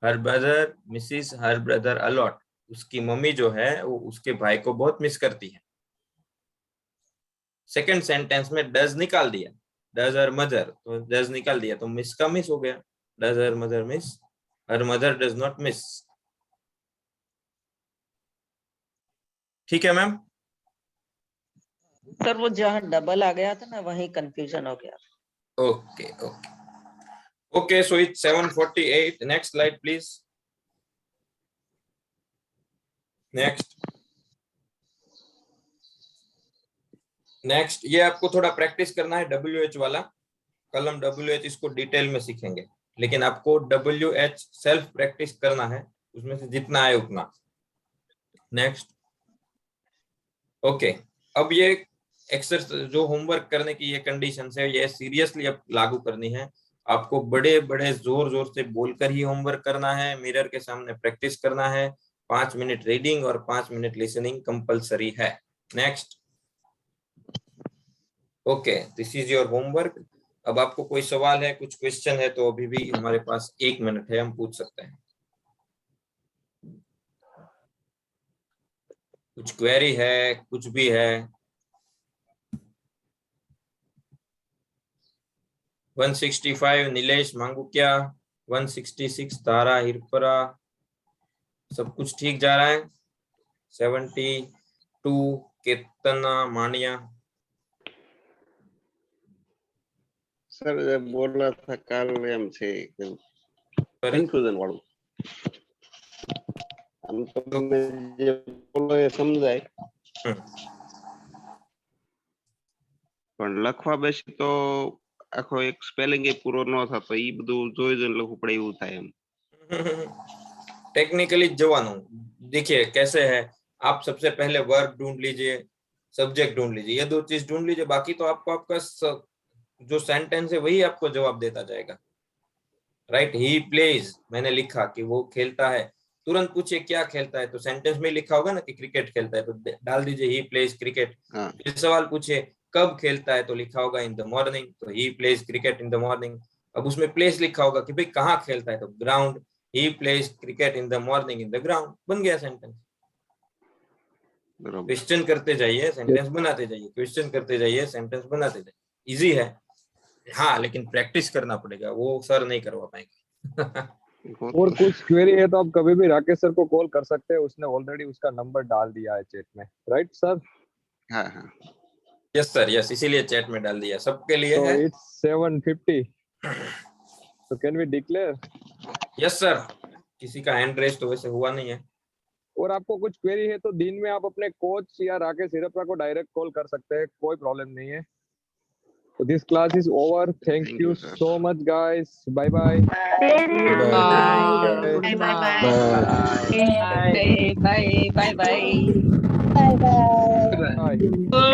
A: Her brother misses her brother a lot, उसकी मम्मी जो है वो उसके भाई को बहुत मिस करती है। सेकंड सेंटेंस में डज निकाल दिया, डज हर मदर, तो डज निकाल दिया तो मिस का मिस हो गया, does her mother miss, her mother does not miss. ठीक है मैम?
B: सर वो जहाँ डबल आ गया था ना वही कंफ्यूजन हो गया।
A: Okay okay okay, so it's 7:48. Next slide please. Next ये आपको थोड़ा प्रैक्टिस करना है, WH वाला कलम WH, इसको डिटेल में सीखेंगे, लेकिन आपको WH सेल्फ प्रैक्टिस करना है, उसमें से जितना आए उतना। नेक्स्ट ओके, अब ये एक्सरसाइज जो होमवर्क करने की ये कंडीशन है, ये सीरियसली अब लागू करनी है। आपको बड़े बड़े जोर जोर से बोलकर ही होमवर्क करना है, मिरर के सामने प्रैक्टिस करना है, 5 मिनट रीडिंग और 5 मिनट लिसनिंग कंपलसरी है। Next okay, this is your homework. अब आपको कोई सवाल है, कुछ क्वेश्चन है, तो अभी भी हमारे पास 1 मिनट है, हम पूछ सकते हैं। कुछ क्वेरी है, कुछ भी है? 165 नीलेश मांगुक्या, 166 तारा हिरपरा, सब कुछ ठीक जा रहा है। 72 केतना मानिया।
S: सर बोलना था काल एम से कंफ्यूजन वाળું આમ તો તમે જે બોલો એ સમજાય પણ લખવા બેસી તો આખો એક સ્પેલિંગ એ પૂરો ન થતો, ઈ બધું જોઈ જોઈને લખવું પડે એવું થાય એમ।
A: टेक्निकली जवानों देखिए कैसे है, आप सबसे पहले वर्ब ढूंढ लीजिए, सब्जेक्ट ढूंढ लीजिए, ये 2 चीज ढूंढ लीजिए, बाकी तो आपको आपका जो सेंटेंस है वही आपको जवाब देता जाएगा। राइट, ही प्लेज, मैंने लिखा कि वो खेलता है, तुरंत पूछिए क्या खेलता है, तो सेंटेंस में लिखा होगा ना कि क्रिकेट खेलता है, तो डाल दीजिए ही प्लेज क्रिकेट। फिर सवाल पूछिए कब खेलता है, तो लिखा होगा इन द मॉर्निंग, तो he plays cricket in the morning. अब उसमें प्लेस लिखा होगा कि भाई कहाँ खेलता है, तो ground, he plays cricket in the morning in the ground, बन गया सेंटेंस। क्वेश्चन करते जाइए, सेंटेंस बनाते जाइए, क्वेश्चन करते जाइए, सेंटेंस बनाते जाइए, इजी है। हाँ, लेकिन प्रैक्टिस करना पड़ेगा, वो सर नहीं करवा पाएंगे।
D: और कुछ क्वेरी है तो आप कभी भी राकेश सर को कॉल कर सकते हैं, उसने ऑलरेडी उसका नंबर डाल दिया है चैट में। Right sir?
S: हाँ हाँ,
A: यस सर, यस, इसीलिए चैट में डाल दिया, सबके लिए है।
D: It's 7:50, so can we declare?
A: Yes sir, किसी का हैंड रेस तो वैसे हुआ नहीं है।
D: और आपको कुछ क्वेरी है तो दिन में आप अपने कोच या राकेश हिरपरा को डायरेक्ट कॉल कर सकते हैं, कोई प्रॉब्लम नहीं है। So this class is over. Thank you so much, guys. Bye bye.
I: Bye.
B: Bye bye bye. Bye bye bye bye.
D: Bye.